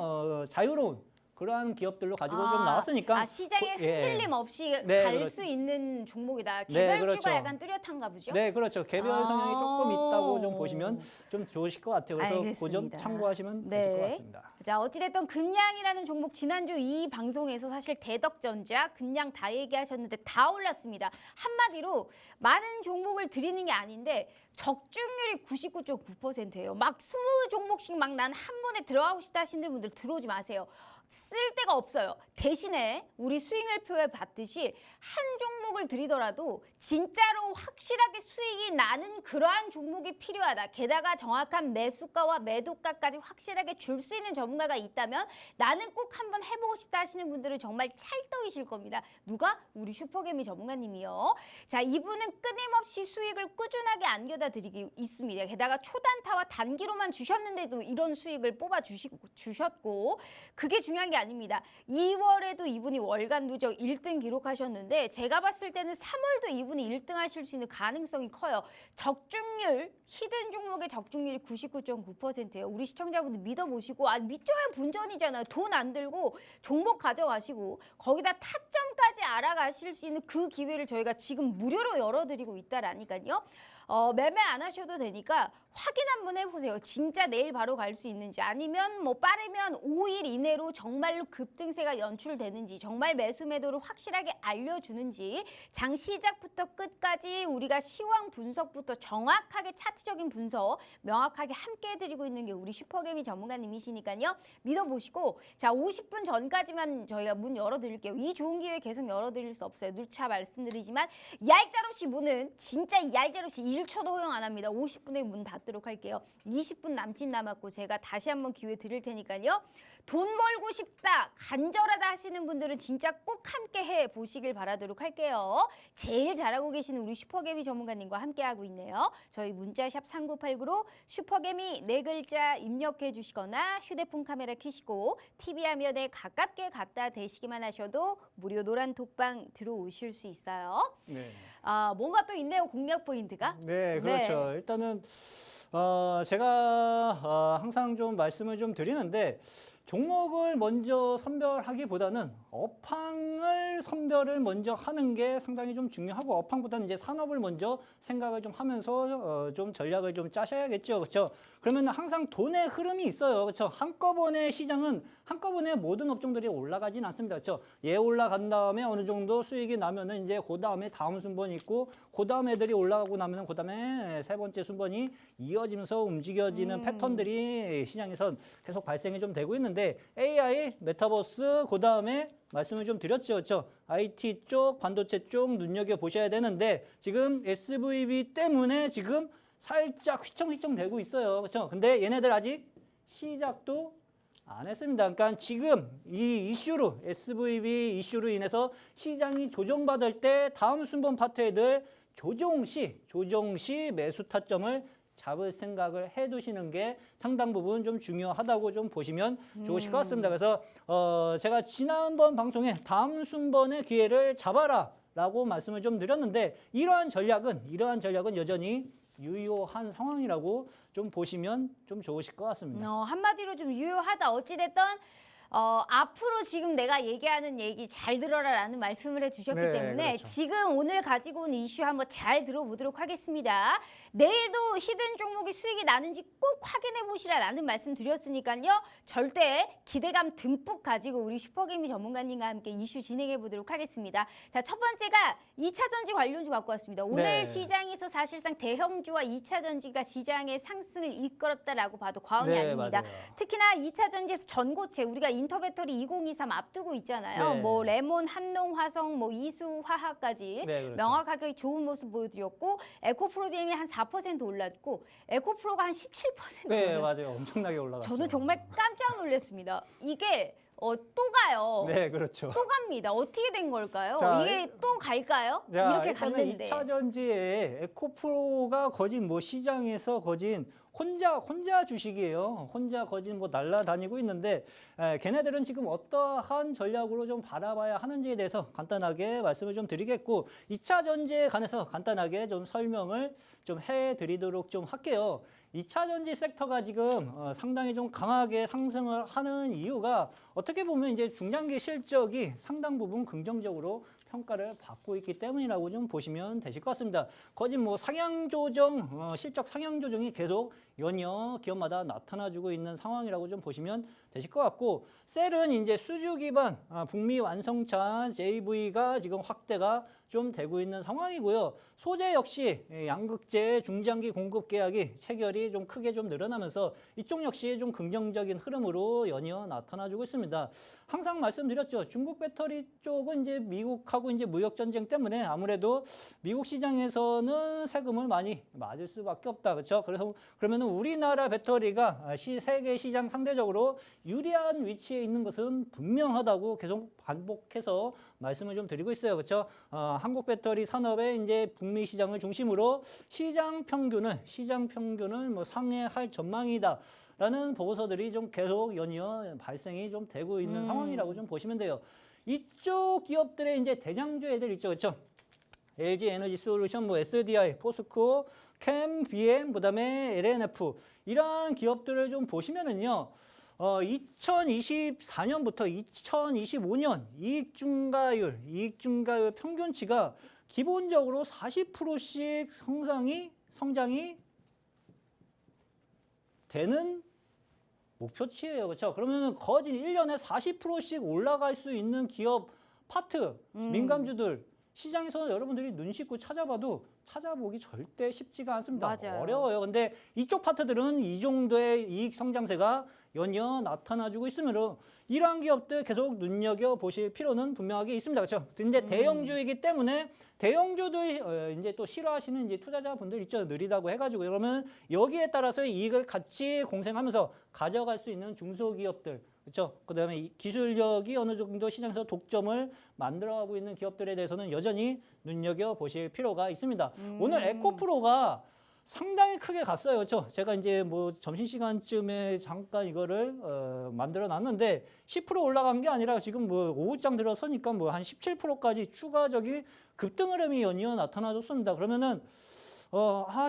자유로운 그러한 기업들로 가지고 좀 나왔으니까 시장에 흔들림 없이 네, 갈 그렇죠. 수 있는 종목이다. 네, 개별주가 그렇죠. 약간 뚜렷한가 보죠? 네, 그렇죠. 개별 성향이 조금 있다고 좀 보시면 좀 좋으실 것 같아요. 그래서 그 점 알겠습니다. 참고하시면 네. 되실 것 같습니다. 자, 어찌됐든 금양이라는 종목 지난주 이 방송에서 사실 대덕전자, 금양 다 얘기하셨는데 다 올랐습니다. 한마디로 많은 종목을 드리는 게 아닌데 적중률이 99.9%예요. 막 20종목씩 막 난 한 번에 들어가고 싶다 하시는 분들 들어오지 마세요. 쓸 데가 없어요. 대신에 우리 수익률표에 봤듯이 한 종목을 드리더라도 진짜로 확실하게 수익이 나는 그러한 종목이 필요하다. 게다가 정확한 매수가와 매도가까지 확실하게 줄 수 있는 전문가가 있다면 나는 꼭 한번 해보고 싶다 하시는 분들은 정말 찰떡이실 겁니다. 누가? 우리 슈퍼개미 전문가님이요. 자, 이분은 끊임없이 수익을 꾸준하게 안겨다 드리고 있습니다. 게다가 초단타와 단기로만 주셨는데도 이런 수익을 주셨고 그게 중요한 게 아닙니다. 2월에도 이분이 월간 누적 1등 기록하셨는데 제가 봤을 때는 3월도 이분이 1등 하실 수 있는 가능성이 커요. 적중률, 히든 종목의 적중률이 99.9%예요. 우리 시청자분들 믿어보시고 믿져야 본전이잖아요. 돈 안 들고 종목 가져가시고 거기다 타점까지 알아가실 수 있는 그 기회를 저희가 지금 무료로 열어드리고 있다라니까요. 매매 안 하셔도 되니까 확인 한번 해보세요. 진짜 내일 바로 갈 수 있는지 아니면 뭐 빠르면 5일 이내로 정말로 급등세가 연출되는지 정말 매수 매도를 확실하게 알려주는지 장 시작부터 끝까지 우리가 시황 분석부터 정확하게 차트적인 분석 명확하게 함께 해드리고 있는 게 우리 슈퍼개미 전문가님이시니까요. 믿어보시고 자 50분 전까지만 저희가 문 열어드릴게요. 이 좋은 기회 계속 열어드릴 수 없어요. 누차 말씀드리지만 얄짤없이 문은 진짜 얄짤없이 1초도 허용 안 합니다. 50분에 문 닫도록 할게요. 20분 남짓 남았고 제가 다시 한번 기회 드릴 테니까요. 돈 벌고 싶다, 간절하다 하시는 분들은 진짜 꼭 함께 해보시길 바라도록 할게요. 제일 잘하고 계시는 우리 슈퍼개미 전문가님과 함께하고 있네요. 저희 문자샵 3989로 슈퍼개미 4글자 입력해 주시거나 휴대폰 카메라 켜시고 TV 화면에 가깝게 갖다 대시기만 하셔도 무료 노란 톡방 들어오실 수 있어요. 네. 뭔가 또 있네요. 공략 포인트가. 네, 그렇죠. 일단은 제가 항상 좀 말씀을 좀 드리는데 종목을 먼저 선별하기보다는 업황을 선별을 먼저 하는 게 상당히 좀 중요하고 업황보다는 이제 산업을 먼저 생각을 좀 하면서 좀 전략을 좀 짜셔야겠죠. 그렇죠? 그러면 항상 돈의 흐름이 있어요. 그렇죠? 한꺼번에 시장은 한꺼번에 모든 업종들이 올라가진 않습니다. 그렇죠? 얘 올라간 다음에 어느 정도 수익이 나면은 이제 그 다음에 다음 순번이 있고 그 다음 애들이 올라가고 나면은 그 다음에 세 번째 순번이 이어지면서 움직여지는 패턴들이 시장에선 계속 발생이 좀 되고 있는데 AI, 메타버스, 그 다음에 말씀을 좀 드렸죠. 그렇죠? IT 쪽, 반도체 쪽 눈여겨보셔야 되는데 지금 SVB 때문에 지금 살짝 휘청휘청 되고 있어요. 그렇죠? 근데 얘네들 아직 시작도 안 했습니다. 그러니까 지금 이 이슈로 SVB 이슈로 인해서 시장이 조정받을 때 다음 순번 파트애들 조정 시 매수 타점을 잡을 생각을 해두시는 게 상당 부분 좀 중요하다고 좀 보시면 좋으실 것 같습니다. 그래서 제가 지난번 방송에 다음 순번의 기회를 잡아라 라고 말씀을 좀 드렸는데 이러한 전략은 여전히 유효한 상황이라고 좀 보시면 좀 좋으실 것 같습니다. 한마디로 좀 유효하다. 어찌됐든 앞으로 지금 내가 얘기하는 얘기 잘 들어라라는 말씀을 해주셨기 네, 때문에 그렇죠. 지금 오늘 가지고 온 이슈 한번 잘 들어보도록 하겠습니다. 내일도 히든 종목이 수익이 나는지 꼭 확인해 보시라라는 말씀 드렸으니까요. 절대 기대감 듬뿍 가지고 우리 슈퍼개미 전문가님과 함께 이슈 진행해 보도록 하겠습니다. 자, 첫 번째가 2차 전지 관련주 갖고 왔습니다. 오늘 네. 시장에서 사실상 대형주와 2차 전지가 시장의 상승을 이끌었다라고 봐도 과언이 네, 아닙니다. 맞아요. 특히나 2차 전지에서 전고체 우리가 인터배터리 2023 앞두고 있잖아요. 네. 뭐 레몬, 한농, 화성, 뭐 이수화학까지 네, 그렇죠. 명확하게 좋은 모습 보여드렸고 에코프로비엠이 한 4% 올랐고 에코프로가 한 17% 네, 올랐어요. 맞아요. 엄청나게 올라갔죠. 저는 정말 깜짝 놀랐습니다. 이게 또 가요. 네, 그렇죠. 또 갑니다. 어떻게 된 걸까요? 자, 이게 또 갈까요? 자, 이렇게 일단은 갔는데. 2차 전지에 에코프로가 거진 뭐 시장에서 거진 혼자 주식이에요. 혼자 거진 뭐 날아다니고 있는데 걔네들은 지금 어떠한 전략으로 좀 바라봐야 하는지에 대해서 간단하게 말씀을 좀 드리겠고 2차 전지에 관해서 간단하게 좀 설명을 좀 해드리도록 좀 할게요. 2차 전지 섹터가 지금 상당히 좀 강하게 상승을 하는 이유가 어떻게 보면 이제 중장기 실적이 상당 부분 긍정적으로 평가를 받고 있기 때문이라고 좀 보시면 되실 것 같습니다. 거진 뭐 상향 조정, 실적 상향 조정이 계속 연이어 기업마다 나타나주고 있는 상황이라고 좀 보시면 되실 것 같고, 셀은 이제 수주 기반 북미 완성차 JV가 지금 확대가 좀 되고 있는 상황이고요. 소재 역시 양극재 중장기 공급 계약이 체결이 좀 크게 좀 늘어나면서 이쪽 역시 좀 긍정적인 흐름으로 연이어 나타나주고 있습니다. 항상 말씀드렸죠. 중국 배터리 쪽은 이제 미국하고 이제 무역 전쟁 때문에 아무래도 미국 시장에서는 세금을 많이 맞을 수밖에 없다. 그렇죠? 그래서 그러면은 우리나라 배터리가 세계 시장 상대적으로 유리한 위치에 있는 것은 분명하다고 계속 반복해서 말씀을 좀 드리고 있어요. 그렇죠? 한국 배터리 산업의 이제 북미 시장을 중심으로 시장 평균을 뭐 상회할 전망이다. 라는 보고서들이 좀 계속 연이어 발생이 좀 되고 있는 상황이라고 좀 보시면 돼요. 이쪽 기업들의 이제 대장주 애들 있죠. 그렇죠? LG 에너지 솔루션, 뭐 SDI, 포스코, 캠, BM, 그다음에 LNF 이러한 기업들을 좀 보시면은요. 2024년부터 2025년 이익 증가율 평균치가 기본적으로 40%씩 성장이 되는 목표치예요. 그렇죠? 그러면은 거진 1년에 40%씩 올라갈 수 있는 기업 파트, 민감주들 시장에서 여러분들이 눈 씻고 찾아봐도 찾아보기 절대 쉽지가 않습니다. 맞아요. 어려워요. 근데 이쪽 파트들은 이 정도의 이익 성장세가 연이어 나타나주고 있으므로 이러한 기업들 계속 눈여겨보실 필요는 분명하게 있습니다. 그렇죠? 근데 대형주이기 때문에 대형주들 이제 또 싫어하시는 이제 투자자분들 있죠. 느리다고 해가지고 그러면 여기에 따라서 이익을 같이 공생하면서 가져갈 수 있는 중소기업들 그렇죠? 그다음에 이 기술력이 어느 정도 시장에서 독점을 만들어가고 있는 기업들에 대해서는 여전히 눈여겨보실 필요가 있습니다. 오늘 에코프로가 상당히 크게 갔어요. 그렇죠? 제가 이제 뭐 점심시간쯤에 잠깐 이거를 만들어 놨는데 10% 올라간 게 아니라 지금 뭐 오후장 들어서니까 뭐 한 17%까지 추가적인 급등 흐름이 연이어 나타나줬습니다. 그러면은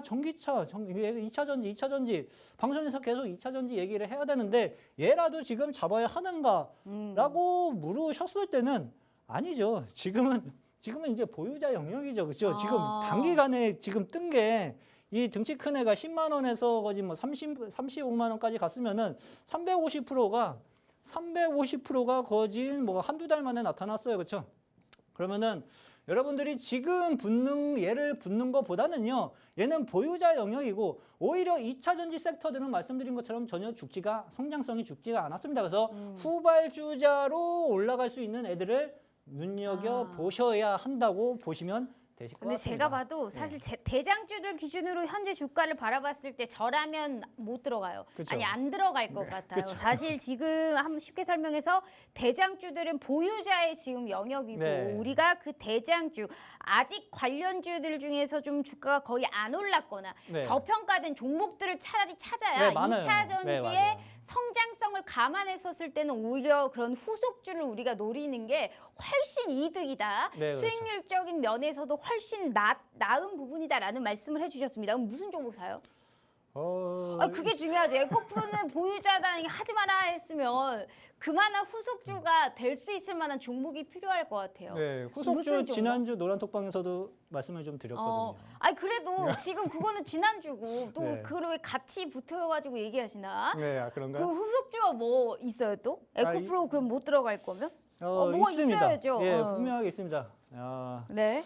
전기차, 2차 전지 방송에서 계속 2차 전지 얘기를 해야 되는데 얘라도 지금 잡아야 하는가라고 물으셨을 때는 아니죠. 지금은 이제 보유자 영역이죠. 그렇죠? 지금 단기간에 지금 뜬 게 이 등치 큰 애가 10만 원에서 거진 뭐 35만 원까지 갔으면은 350%가 거진 뭐 한두 달 만에 나타났어요. 그렇죠? 그러면은 여러분들이 지금 얘를 붙는 것보다는요, 얘는 보유자 영역이고, 오히려 2차 전지 섹터들은 말씀드린 것처럼 전혀 성장성이 죽지가 않았습니다. 그래서 후발주자로 올라갈 수 있는 애들을 눈여겨보셔야 한다고 보시면 되실 것 근데 같습니다. 제가 봐도 사실 대장주들 기준으로 현재 주가를 바라봤을 때 저라면 못 들어가요. 그쵸. 아니 안 들어갈 것 같아요. 사실 지금 한번 쉽게 설명해서 대장주들은 보유자의 지금 영역이고 네. 우리가 그 대장주 아직 관련주들 중에서 좀 주가가 거의 안 올랐거나 네. 저평가된 종목들을 차라리 찾아야 네, 많아요. 2차 전지의 네, 맞아요. 성장성을 감안했었을 때는 오히려 그런 후속주를 우리가 노리는 게 훨씬 이득이다. 네, 그렇죠. 수익률적인 면에서도 훨씬 나은 부분이다라는 말씀을 해주셨습니다. 그럼 무슨 종목 사요? 그게 중요하죠. 에코프로는 보유자단이 하지 마라 했으면 그만한 후속주가 될 수 있을 만한 종목이 필요할 것 같아요. 네, 무슨 후속주 종목? 지난주 노란톡방에서도 말씀을 좀 드렸거든요. 그래도 지금 그거는 지난주고 또 네. 그걸 왜 같이 붙어가지고 얘기하시나? 네, 그 그런가요? 후속주가 뭐 있어요 또? 에코프로 그럼 못 들어갈 거면? 뭐가 있습니다. 있어야죠. 예, 분명하게 있습니다. 네.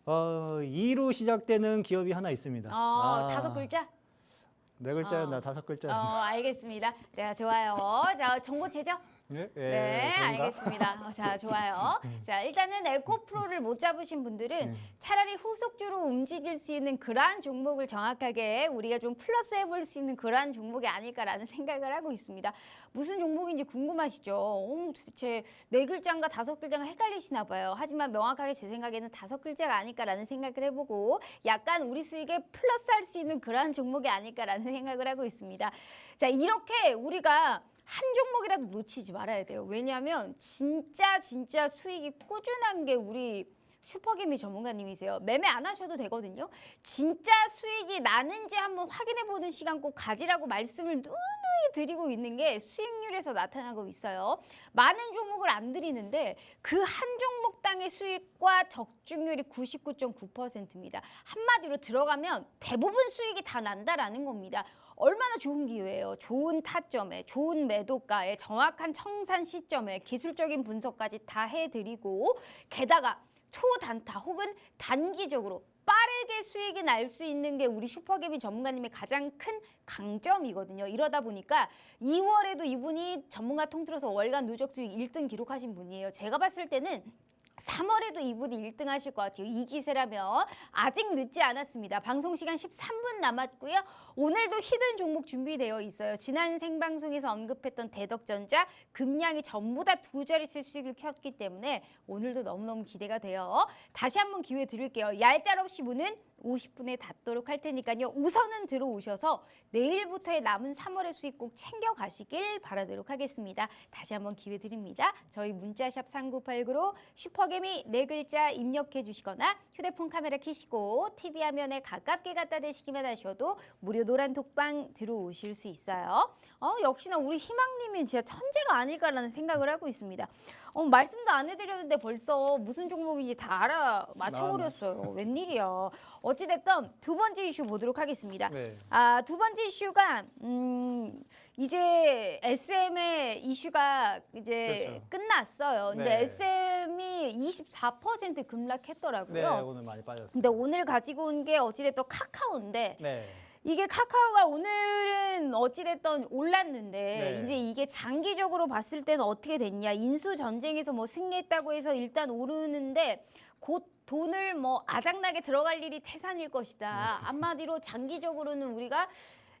2로 시작되는 기업이 하나 있습니다. 5글자? 네 글자였나 5글자. 알겠습니다. 자, 좋아요. 자, 정보체죠? 네, 네, 그런가? 알겠습니다. 자, 좋아요. 자, 일단은 에코프로를 못 잡으신 분들은 차라리 후속주로 움직일 수 있는 그러한 종목을 정확하게 우리가 좀 플러스 해볼 수 있는 그러한 종목이 아닐까라는 생각을 하고 있습니다. 무슨 종목인지 궁금하시죠? 도대체 4글자인가 5글자인가 헷갈리시나 봐요. 하지만 명확하게 제 생각에는 5글자가 아닐까라는 생각을 해보고 약간 우리 수익에 플러스 할 수 있는 그러한 종목이 아닐까라는 생각을 하고 있습니다. 자, 이렇게 우리가 한 종목이라도 놓치지 말아야 돼요. 왜냐하면 진짜 수익이 꾸준한 게 우리 슈퍼개미 전문가님이세요. 매매 안 하셔도 되거든요. 진짜 수익이 나는지 한번 확인해보는 시간 꼭 가지라고 말씀을 누누이 드리고 있는 게 수익률에서 나타나고 있어요. 많은 종목을 안 드리는데 그 한 종목당의 수익과 적중률이 99.9%입니다. 한마디로 들어가면 대부분 수익이 다 난다라는 겁니다. 얼마나 좋은 기회예요. 좋은 타점에, 좋은 매도가에, 정확한 청산 시점에 기술적인 분석까지 다 해드리고 게다가 초단타 혹은 단기적으로 빠르게 수익이 날 수 있는 게 우리 슈퍼개미 전문가님의 가장 큰 강점이거든요. 이러다 보니까 2월에도 이분이 전문가 통틀어서 월간 누적 수익 1등 기록하신 분이에요. 제가 봤을 때는 3월에도 이분이 1등 하실 것 같아요. 이 기세라면 아직 늦지 않았습니다. 방송 시간 13분 남았고요. 오늘도 히든 종목 준비되어 있어요. 지난 생방송에서 언급했던 대덕전자, 금량이 전부 다 2자릿수 수익을 켰기 때문에 오늘도 너무너무 기대가 돼요. 다시 한번 기회 드릴게요. 얄짤없이 문은 50분에 닫도록 할 테니까요. 우선은 들어오셔서 내일부터의 남은 3월의 수익 꼭 챙겨가시길 바라도록 하겠습니다. 다시 한번 기회 드립니다. 저희 문자샵 3989로 슈퍼개미 4글자 입력해 주시거나 휴대폰 카메라 켜시고 TV 화면에 가깝게 갖다 대시기만 하셔도 무료 노란 톡방 들어오실 수 있어요. 역시나 우리 희망님이 진짜 천재가 아닐까라는 생각을 하고 있습니다. 말씀도 안 해드렸는데 벌써 무슨 종목인지 다 알아 맞춰버렸어요. 웬일이야. 어찌됐든 두 번째 이슈 보도록 하겠습니다. 네. 두 번째 이슈가 이제 SM의 이슈가 이제 그렇죠. 끝났어요. 근데 네. SM이 24% 급락했더라고요. 네, 오늘 많이 빠졌어요. 근데 오늘 가지고 온 게 어찌됐든 카카오인데 네. 이게 카카오가 오늘은 어찌됐든 올랐는데 네. 이제 이게 장기적으로 봤을 때는 어떻게 됐냐. 인수 전쟁에서 뭐 승리했다고 해서 일단 오르는데 곧 돈을 뭐 아작나게 들어갈 일이 태산일 것이다. 한마디로 장기적으로는 우리가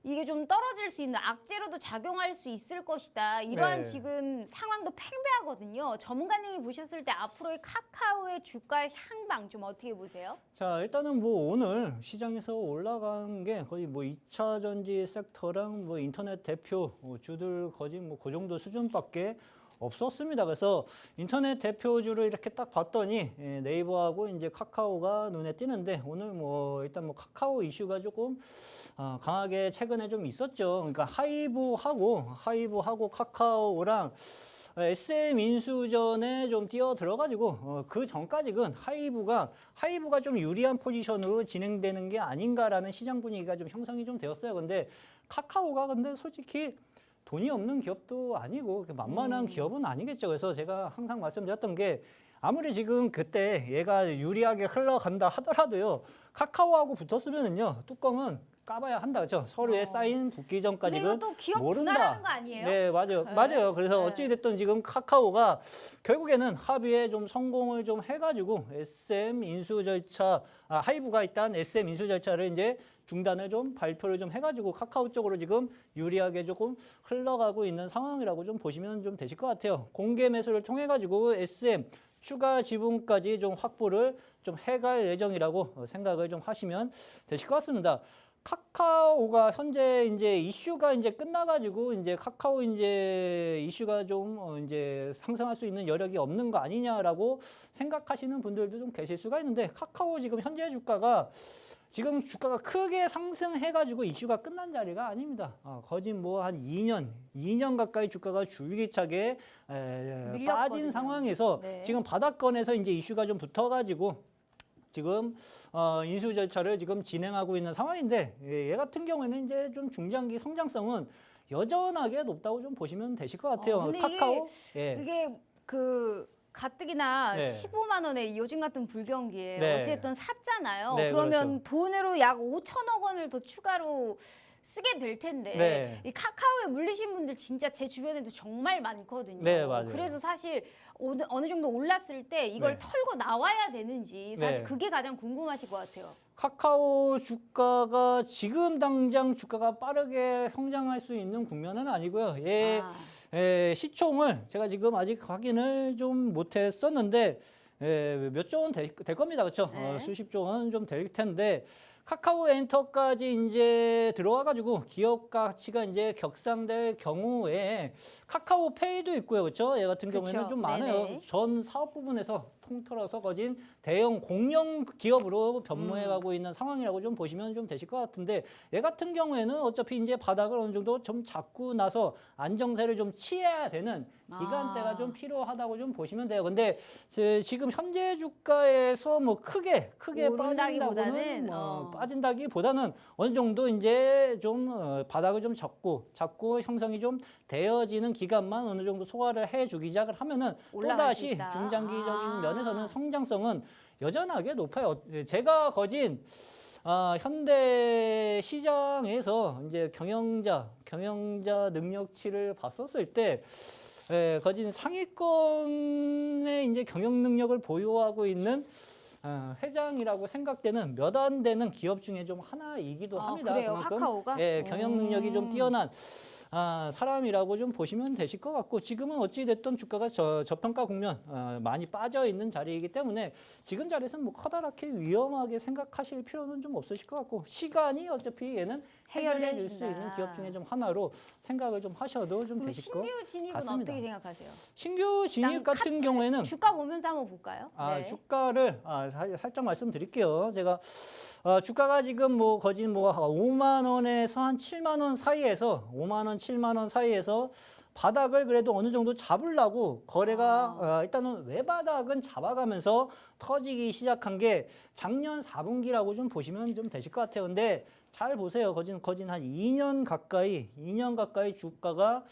이게 좀 떨어질 수 있는 악재로도 작용할 수 있을 것이다. 이러한 네. 지금 상황도 팽배하거든요. 전문가님이 보셨을 때 앞으로의 카카오의 주가 향방 좀 어떻게 보세요? 자, 일단은 뭐 오늘 시장에서 올라간 게 거의 뭐 2차 전지 섹터랑 뭐 인터넷 대표 주들 거의 뭐 그 정도 수준밖에 없었습니다. 그래서 인터넷 대표주를 이렇게 딱 봤더니 네이버하고 이제 카카오가 눈에 띄는데 오늘 뭐 일단 뭐 카카오 이슈가 조금 강하게 최근에 좀 있었죠. 그러니까 하이브하고 카카오랑 SM 인수전에 좀 뛰어 들어가지고 그 전까지는 하이브가 좀 유리한 포지션으로 진행되는 게 아닌가라는 시장 분위기가 좀 형성이 좀 되었어요. 근데 카카오가 근데 솔직히 돈이 없는 기업도 아니고 만만한 기업은 아니겠죠. 그래서 제가 항상 말씀드렸던 게 아무리 지금 그때 얘가 유리하게 흘러간다 하더라도요. 카카오하고 붙었으면은요. 뚜껑은 까봐야 한다. 그렇죠? 서로에 쌓인 붙기 전까지는 이것도 기업 모른다. 분할하는 거 아니에요? 네, 맞아요. 네. 맞아요. 그래서 네. 어찌 됐든 지금 카카오가 결국에는 합의에 좀 성공을 좀 해가지고 SM 인수 절차, 하이브가 일단 SM 인수 절차를 이제 중단을 좀 발표를 좀 해가지고 카카오 쪽으로 지금 유리하게 조금 흘러가고 있는 상황이라고 좀 보시면 좀 되실 것 같아요. 공개 매수를 통해 가지고 SM 추가 지분까지 좀 확보를 좀 해갈 예정이라고 생각을 좀 하시면 되실 것 같습니다. 카카오가 현재 이제 이슈가 이제 끝나가지고 이제 카카오 이제 이슈가 좀 이제 상승할 수 있는 여력이 없는 거 아니냐라고 생각하시는 분들도 좀 계실 수가 있는데 카카오 지금 현재 주가가 지금 주가가 크게 상승해가지고 이슈가 끝난 자리가 아닙니다. 거진 뭐 한 2년 가까이 주가가 줄기차게 빠진 밀렸거든요. 상황에서 네. 지금 바닥권에서 이제 이슈가 좀 붙어가지고 지금 인수 절차를 지금 진행하고 있는 상황인데 얘 같은 경우에는 이제 좀 중장기 성장성은 여전하게 높다고 좀 보시면 되실 것 같아요. 근데 카카오. 예. 이게 그 가뜩이나 네. 15만 원에 요즘 같은 불경기에 네. 어쨌든 샀잖아요. 네, 그러면 돈으로 약 5천억 원을 더 추가로 쓰게 될 텐데 네. 이 카카오에 물리신 분들 진짜 제 주변에도 정말 많거든요. 네, 맞아요. 그래서 사실 어느 정도 올랐을 때 이걸 네. 털고 나와야 되는지 사실 네. 그게 가장 궁금하실 것 같아요. 카카오 주가가 지금 당장 주가가 빠르게 성장할 수 있는 국면은 아니고요. 아. 시총을 제가 지금 아직 확인을 좀 못했었는데 몇 조 원 될 겁니다. 그렇죠? 네. 수십 조 원 좀 될 텐데 카카오 엔터까지 이제 들어와가지고 기업 가치가 이제 격상될 경우에 카카오페이도 있고요. 그렇죠? 얘 같은 그쵸. 경우에는 좀 많아요. 네네. 전 사업 부분에서 통틀어서 거진 대형 공룡 기업으로 변모해가고 있는 상황이라고 좀 보시면 좀 되실 것 같은데 얘 같은 경우에는 어차피 이제 바닥을 어느 정도 좀 잡고 나서 안정세를 좀 취해야 되는 기간대가 좀 필요하다고 좀 보시면 돼요. 근데 지금 현재 주가에서 뭐 크게 오른다기보다는, 빠진다기보다는 어느 정도 이제 좀 바닥을 좀 잡고 형성이 좀 되어지는 기간만 어느 정도 소화를 해주기 시작을 하면은 올라갈 수 또다시 있다. 중장기적인 면에서는 성장성은 여전하게 높아요. 제가 거진 현대 시장에서 이제 경영자 능력치를 봤었을 때 거진 상위권의 이제 경영 능력을 보유하고 있는 회장이라고 생각되는 몇 안 되는 기업 중에 좀 하나이기도 합니다. 그래요? 그만큼 카카오가? 경영 능력이 좀 뛰어난 사람이라고 좀 보시면 되실 것 같고 지금은 어찌 됐든 주가가 저평가 국면 많이 빠져 있는 자리이기 때문에 지금 자리에서는 뭐 커다랗게 위험하게 생각하실 필요는 좀 없으실 것 같고 시간이 어차피 얘는 해결해 줄 수 해결해준다. 있는 기업 중에 좀 하나로 생각을 좀 하셔도 좀 그럼 되실 것 신규 진입은 같습니다. 어떻게 생각하세요? 신규 진입 일단 같은 경우에는 주가 보면서 한번 볼까요? 네. 주가를 살짝 말씀드릴게요. 제가 주가가 지금 뭐 거진 뭐 5만 원에서 한 7만 원 사이에서 5만 원, 7만 원 사이에서 바닥을 그래도 어느 정도 잡으려고 거래가 일단은 외바닥은 잡아가면서 터지기 시작한 게 작년 4분기라고 좀 보시면 좀 되실 것 같아요. 근데 잘 보세요. 거진 한 2년 가까이 주가가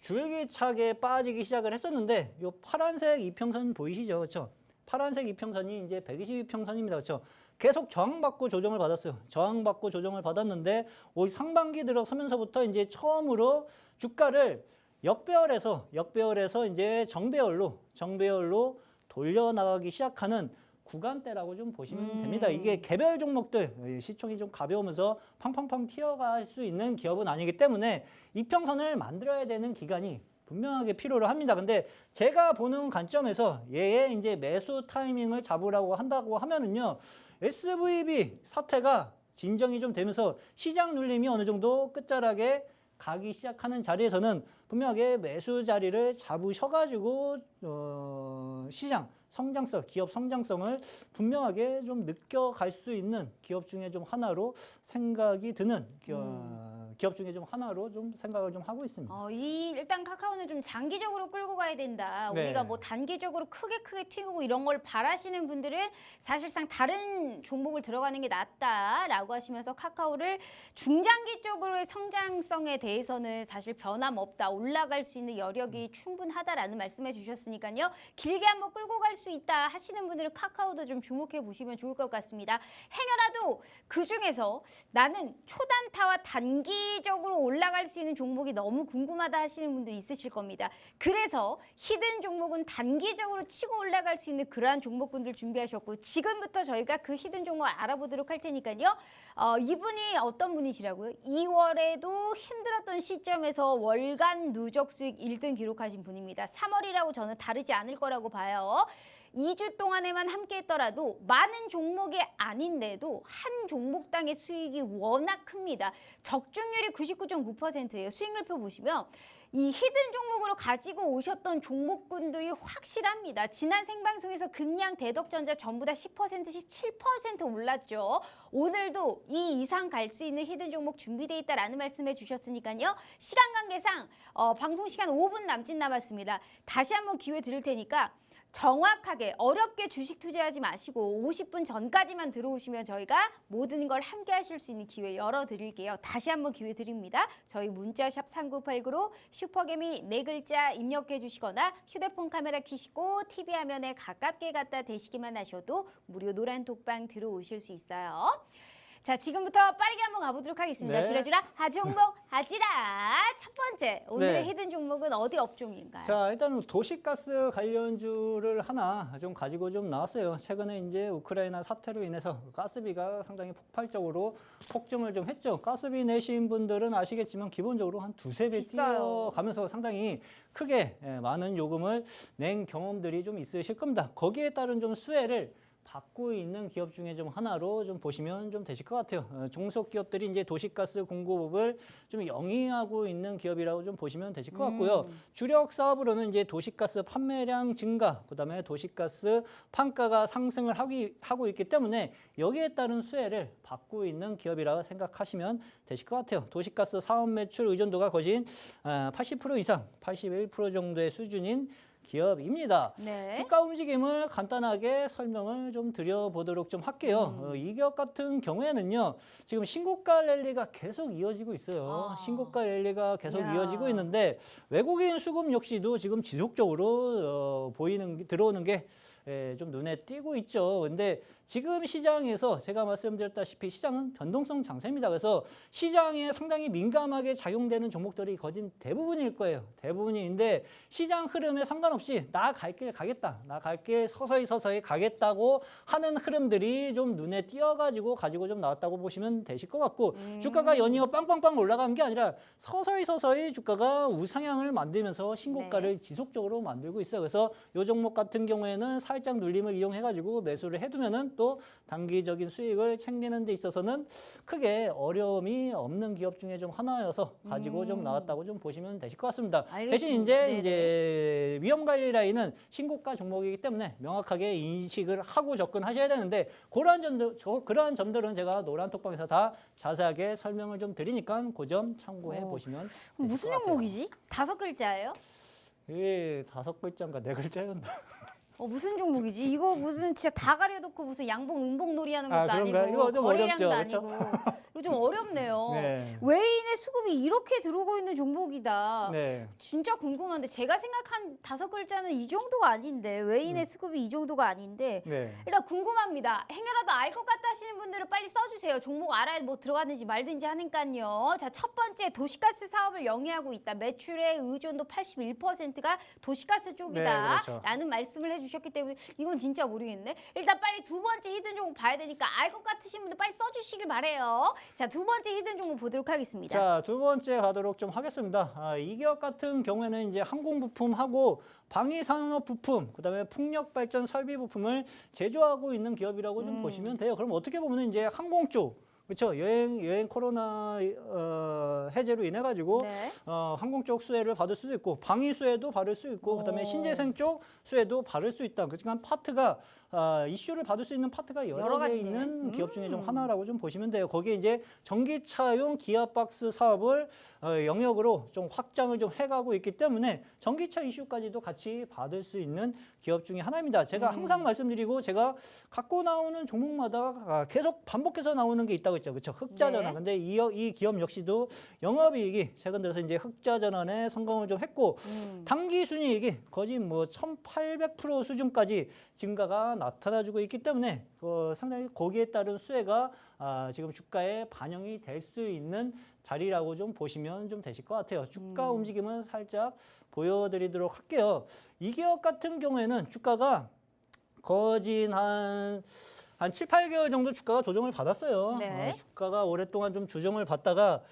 줄기차게 빠지기 시작을 했었는데 요 파란색 이평선 보이시죠? 그렇죠? 파란색 이평선이 이제 122평선입니다. 그렇죠? 계속 저항받고 조정을 받았어요. 저항받고 조정을 받았는데 올 상반기 들어서면서부터 이제 처음으로 주가를 역배열에서 이제 정배열로 돌려나가기 시작하는 구간대라고 좀 보시면 됩니다. 이게 개별 종목들 시총이 좀 가벼우면서 팡팡팡 튀어갈 수 있는 기업은 아니기 때문에 이평선을 만들어야 되는 기간이 분명하게 필요를 합니다. 근데 제가 보는 관점에서 얘의 이제 매수 타이밍을 잡으라고 한다고 하면은요. SVB 사태가 진정이 좀 되면서 시장 눌림이 어느 정도 끝자락에 가기 시작하는 자리에서는 분명하게 매수 자리를 잡으셔가지고 시장 성장성, 기업 성장성을 분명하게 좀 느껴갈 수 있는 기업 중에 좀 하나로 생각이 드는 기업 중에 좀 하나로 좀 생각을 좀 하고 있습니다. 일단 카카오는 좀 장기적으로 끌고 가야 된다. 네. 우리가 뭐 단기적으로 크게 튀고 이런 걸 바라시는 분들은 사실상 다른 종목을 들어가는 게 낫다라고 하시면서 카카오를 중장기적으로의 성장성에 대해서는 사실 변함없다. 올라갈 수 있는 여력이 충분하다라는 말씀해 주셨으니까요. 길게 한번 끌고 갈 수 있다 하시는 분들은 카카오도 좀 주목해 보시면 좋을 것 같습니다. 행여라도 그중에서 나는 초단타와 단기적으로 올라갈 수 있는 종목이 너무 궁금하다 하시는 분들이 있으실 겁니다. 그래서 히든 종목은 단기적으로 치고 올라갈 수 있는 그러한 종목군들 준비하셨고 지금부터 저희가 그 히든 종목 알아보도록 할 테니까요. 이분이 어떤 분이시라고요? 2월에도 힘들었던 시점에서 월간 누적 수익 1등 기록하신 분입니다. 3월이라고 저는 다르지 않을 거라고 봐요. 2주 동안에만 함께 했더라도 많은 종목이 아닌데도 한 종목당의 수익이 워낙 큽니다. 적중률이 99.9%예요. 수익률표 보시면 이 히든 종목으로 가지고 오셨던 종목군들이 확실합니다. 지난 생방송에서 금양, 대덕전자 전부 다 10%, 17% 올랐죠. 오늘도 이 이상 갈 수 있는 히든 종목 준비되어 있다라는 말씀해 주셨으니까요. 시간 관계상 방송 시간 5분 남짓 남았습니다. 다시 한번 기회 드릴 테니까 정확하게 어렵게 주식 투자하지 마시고 50분 전까지만 들어오시면 저희가 모든 걸 함께 하실 수 있는 기회 열어드릴게요. 다시 한번 기회 드립니다. 저희 문자샵 3989로 슈퍼개미 4글자 입력해 주시거나 휴대폰 카메라 켜시고 TV 화면에 가깝게 갖다 대시기만 하셔도 무료 노란 톡방 들어오실 수 있어요. 자, 지금부터 빠르게 한번 가보도록 하겠습니다. 네. 주라주라 하종목 하지라. 첫 번째 오늘의 네. 히든 종목은 어디 업종인가요? 자, 일단은 도시가스 관련주를 하나 좀 가지고 좀 나왔어요. 최근에 이제 우크라이나 사태로 인해서 가스비가 상당히 폭발적으로 폭증을 좀 했죠. 가스비 내신 분들은 아시겠지만 기본적으로 한 두세 배 비싸요. 뛰어가면서 상당히 크게 많은 요금을 낸 경험들이 좀 있으실 겁니다. 거기에 따른 좀 수혜를 받고 있는 기업 중에 좀 하나로 좀 보시면 좀 되실 것 같아요. 종속 기업들이 이제 도시가스 공급을 좀 영위하고 있는 기업이라고 좀 보시면 되실 것 같고요. 주력 사업으로는 이제 도시가스 판매량 증가, 그다음에 도시가스 판가가 상승을 하고 있기 때문에 여기에 따른 수혜를 받고 있는 기업이라고 생각하시면 되실 것 같아요. 도시가스 사업 매출 의존도가 거진 80% 이상, 81% 정도의 수준인 기업입니다. 네. 주가 움직임을 간단하게 설명을 좀 드려보도록 좀 할게요. 이 기업 같은 경우에는요, 지금 신고가 랠리가 계속 이어지고 있어요. 신고가 랠리가 계속 야. 이어지고 있는데 외국인 수급 역시도 지금 지속적으로 들어오는 게 좀 눈에 띄고 있죠. 근데 지금 시장에서 제가 말씀드렸다시피 시장은 변동성 장세입니다. 그래서 시장에 상당히 민감하게 작용되는 종목들이 거진 대부분일 거예요. 대부분인데 시장 흐름에 상관없이 나 갈 길 가겠다. 나 갈 길 서서히 가겠다고 하는 흐름들이 좀 눈에 띄어가지고 가지고 좀 나왔다고 보시면 되실 것 같고 주가가 연이어 빵빵빵 올라간 게 아니라 서서히 주가가 우상향을 만들면서 신고가를 지속적으로 만들고 있어요. 그래서 이 종목 같은 경우에는 살짝 눌림을 이용해가지고 매수를 해두면은 또 단기적인 수익을 챙기는 데 있어서는 크게 어려움이 없는 기업 중에 좀 하나여서 가지고 좀 나왔다고 좀 보시면 되실 것 같습니다. 알겠습니다. 대신 이제 네네. 위험 관리 라인은 신고가 종목이기 때문에 명확하게 인식을 하고 접근하셔야 되는데 그러한 점들은 제가 노란 톡방에서 다 자세하게 설명을 좀 드리니까 그 점 참고해 보시면 되실 무슨 것 같아요. 종목이지? 5글자예요? 예, 5글자인가 4글자였나? 무슨 종목이지? 이거 무슨 진짜 다 가려놓고 무슨 양봉 음봉놀이 하는 것도 그런가요? 아니고 이거 좀 거래량도 어렵죠, 아니고 이거 좀 어렵네요. 네. 외인의 수급이 이렇게 들어오고 있는 종목이다. 네. 진짜 궁금한데 제가 생각한 5글자는 이 정도가 아닌데 외인의 수급이 이 정도가 아닌데 네. 일단 궁금합니다. 행여라도 알 것 같다 하시는 분들은 빨리 써주세요. 종목 알아야 뭐 들어갔는지 말든지 하니까요. 자, 첫 번째 도시가스 사업을 영위하고 있다. 매출의 의존도 81%가 도시가스 쪽이다. 네, 그렇죠. 라는 말씀을 해주셨기 때문에 이건 진짜 모르겠네. 일단 빨리 두 번째 히든 종목 봐야 되니까 알 것 같으신 분들 빨리 써주시길 바래요. 자, 두 번째 히든 종목 보도록 하겠습니다. 자, 두 번째 가도록 좀 하겠습니다. 이 기업 같은 경우에는 이제 항공부품하고 방위산업 부품, 그다음에 풍력발전 설비 부품을 제조하고 있는 기업이라고 좀 보시면 돼요. 그럼 어떻게 보면 이제 항공 쪽, 그렇죠? 여행 코로나 해제로 인해 가지고 네. 항공 쪽 수혜를 받을 수도 있고 방위 수혜도 받을 수 있고 그다음에 신재생 쪽 수혜도 받을 수 있다. 그러니까 파트가 이슈를 받을 수 있는 파트가 여러 여러 개 가지네. 있는 기업 중에 좀 하나라고 좀 보시면 돼요. 거기에 이제 전기차용 기아박스 사업을 영역으로 좀 확장을 좀 해가고 있기 때문에 전기차 이슈까지도 같이 받을 수 있는 기업 중에 하나입니다. 제가 항상 말씀드리고 제가 갖고 나오는 종목마다 계속 반복해서 나오는 게 있다고 했죠. 그렇죠? 흑자전환. 네. 근데 이 기업 역시도 영업이익이 최근 들어서 이제 흑자전환에 성공을 좀 했고 당기 순이익이 거의 뭐 1,800% 수준까지 증가가 나타나주고 있기 때문에 상당히 거기에 따른 수혜가 지금 주가에 반영이 될 수 있는 자리라고 좀 보시면 좀 되실 것 같아요. 주가 움직임은 살짝 보여드리도록 할게요. 이 기업 같은 경우에는 주가가 거진 한 7, 8개월 정도 주가가 조정을 받았어요. 네. 주가가 오랫동안 좀 조정을 받다가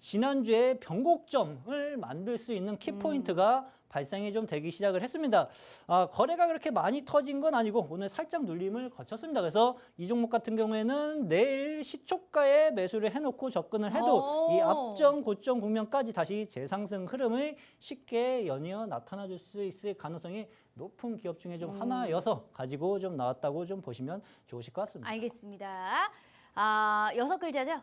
지난주에 변곡점을 만들 수 있는 키포인트가 발생이 좀 되기 시작을 했습니다. 거래가 그렇게 많이 터진 건 아니고 오늘 살짝 눌림을 거쳤습니다. 그래서 이 종목 같은 경우에는 내일 시초가에 매수를 해놓고 접근을 해도 이 앞정 고점 국면까지 다시 재상승 흐름을 쉽게 연이어 나타나 줄 수 있을 가능성이 높은 기업 중에 좀 하나여서 가지고 좀 나왔다고 좀 보시면 좋으실 것 같습니다. 알겠습니다. 6글자죠?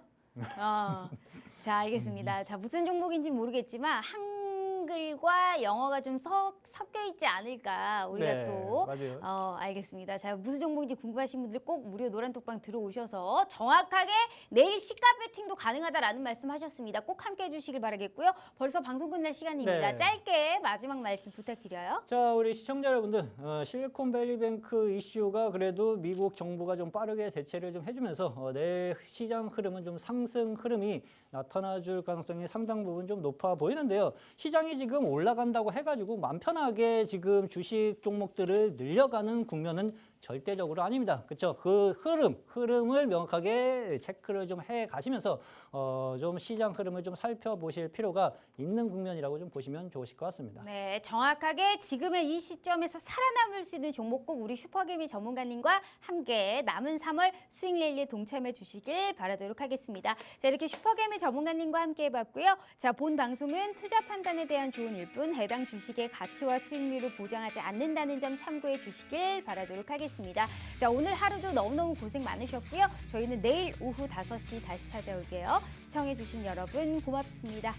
자, 알겠습니다. 자, 무슨 종목인지 모르겠지만 한글과 영어가 좀 섞여 있지 않을까 우리가 네, 또 맞아요. 알겠습니다. 자, 무슨 종목인지 궁금하신 분들 꼭 무료 노란톡방 들어오셔서 정확하게 내일 시가 배팅도 가능하다라는 말씀하셨습니다. 꼭 함께 해주시길 바라겠고요. 벌써 방송 끝날 시간입니다. 네. 짧게 마지막 말씀 부탁드려요. 자, 우리 시청자 여러분들, 실리콘밸리뱅크 이슈가 그래도 미국 정부가 좀 빠르게 대처를 좀 해주면서 내일 시장 흐름은 좀 상승 흐름이 나타나줄 가능성이 상당 부분 좀 높아 보이는데요. 시장이 지금 올라간다고 해가지고 마음 편하게 지금 주식 종목들을 늘려가는 국면은 절대적으로 아닙니다. 그렇죠? 그 흐름을 명확하게 체크를 좀 해 가시면서 좀 시장 흐름을 좀 살펴보실 필요가 있는 국면이라고 좀 보시면 좋으실 것 같습니다. 네, 정확하게 지금의 이 시점에서 살아남을 수 있는 종목 꼭 우리 슈퍼개미 전문가님과 함께 남은 3월 수익 랠리에 동참해 주시길 바라도록 하겠습니다. 자, 이렇게 슈퍼개미 전문가님과 함께 해봤고요. 자, 본 방송은 투자 판단에 대한 조언일 뿐 해당 주식의 가치와 수익률을 보장하지 않는다는 점 참고해 주시길 바라도록 하겠습니다. 자, 오늘 하루도 너무너무 고생 많으셨고요. 저희는 내일 오후 5시 다시 찾아올게요. 시청해 주신 여러분 고맙습니다.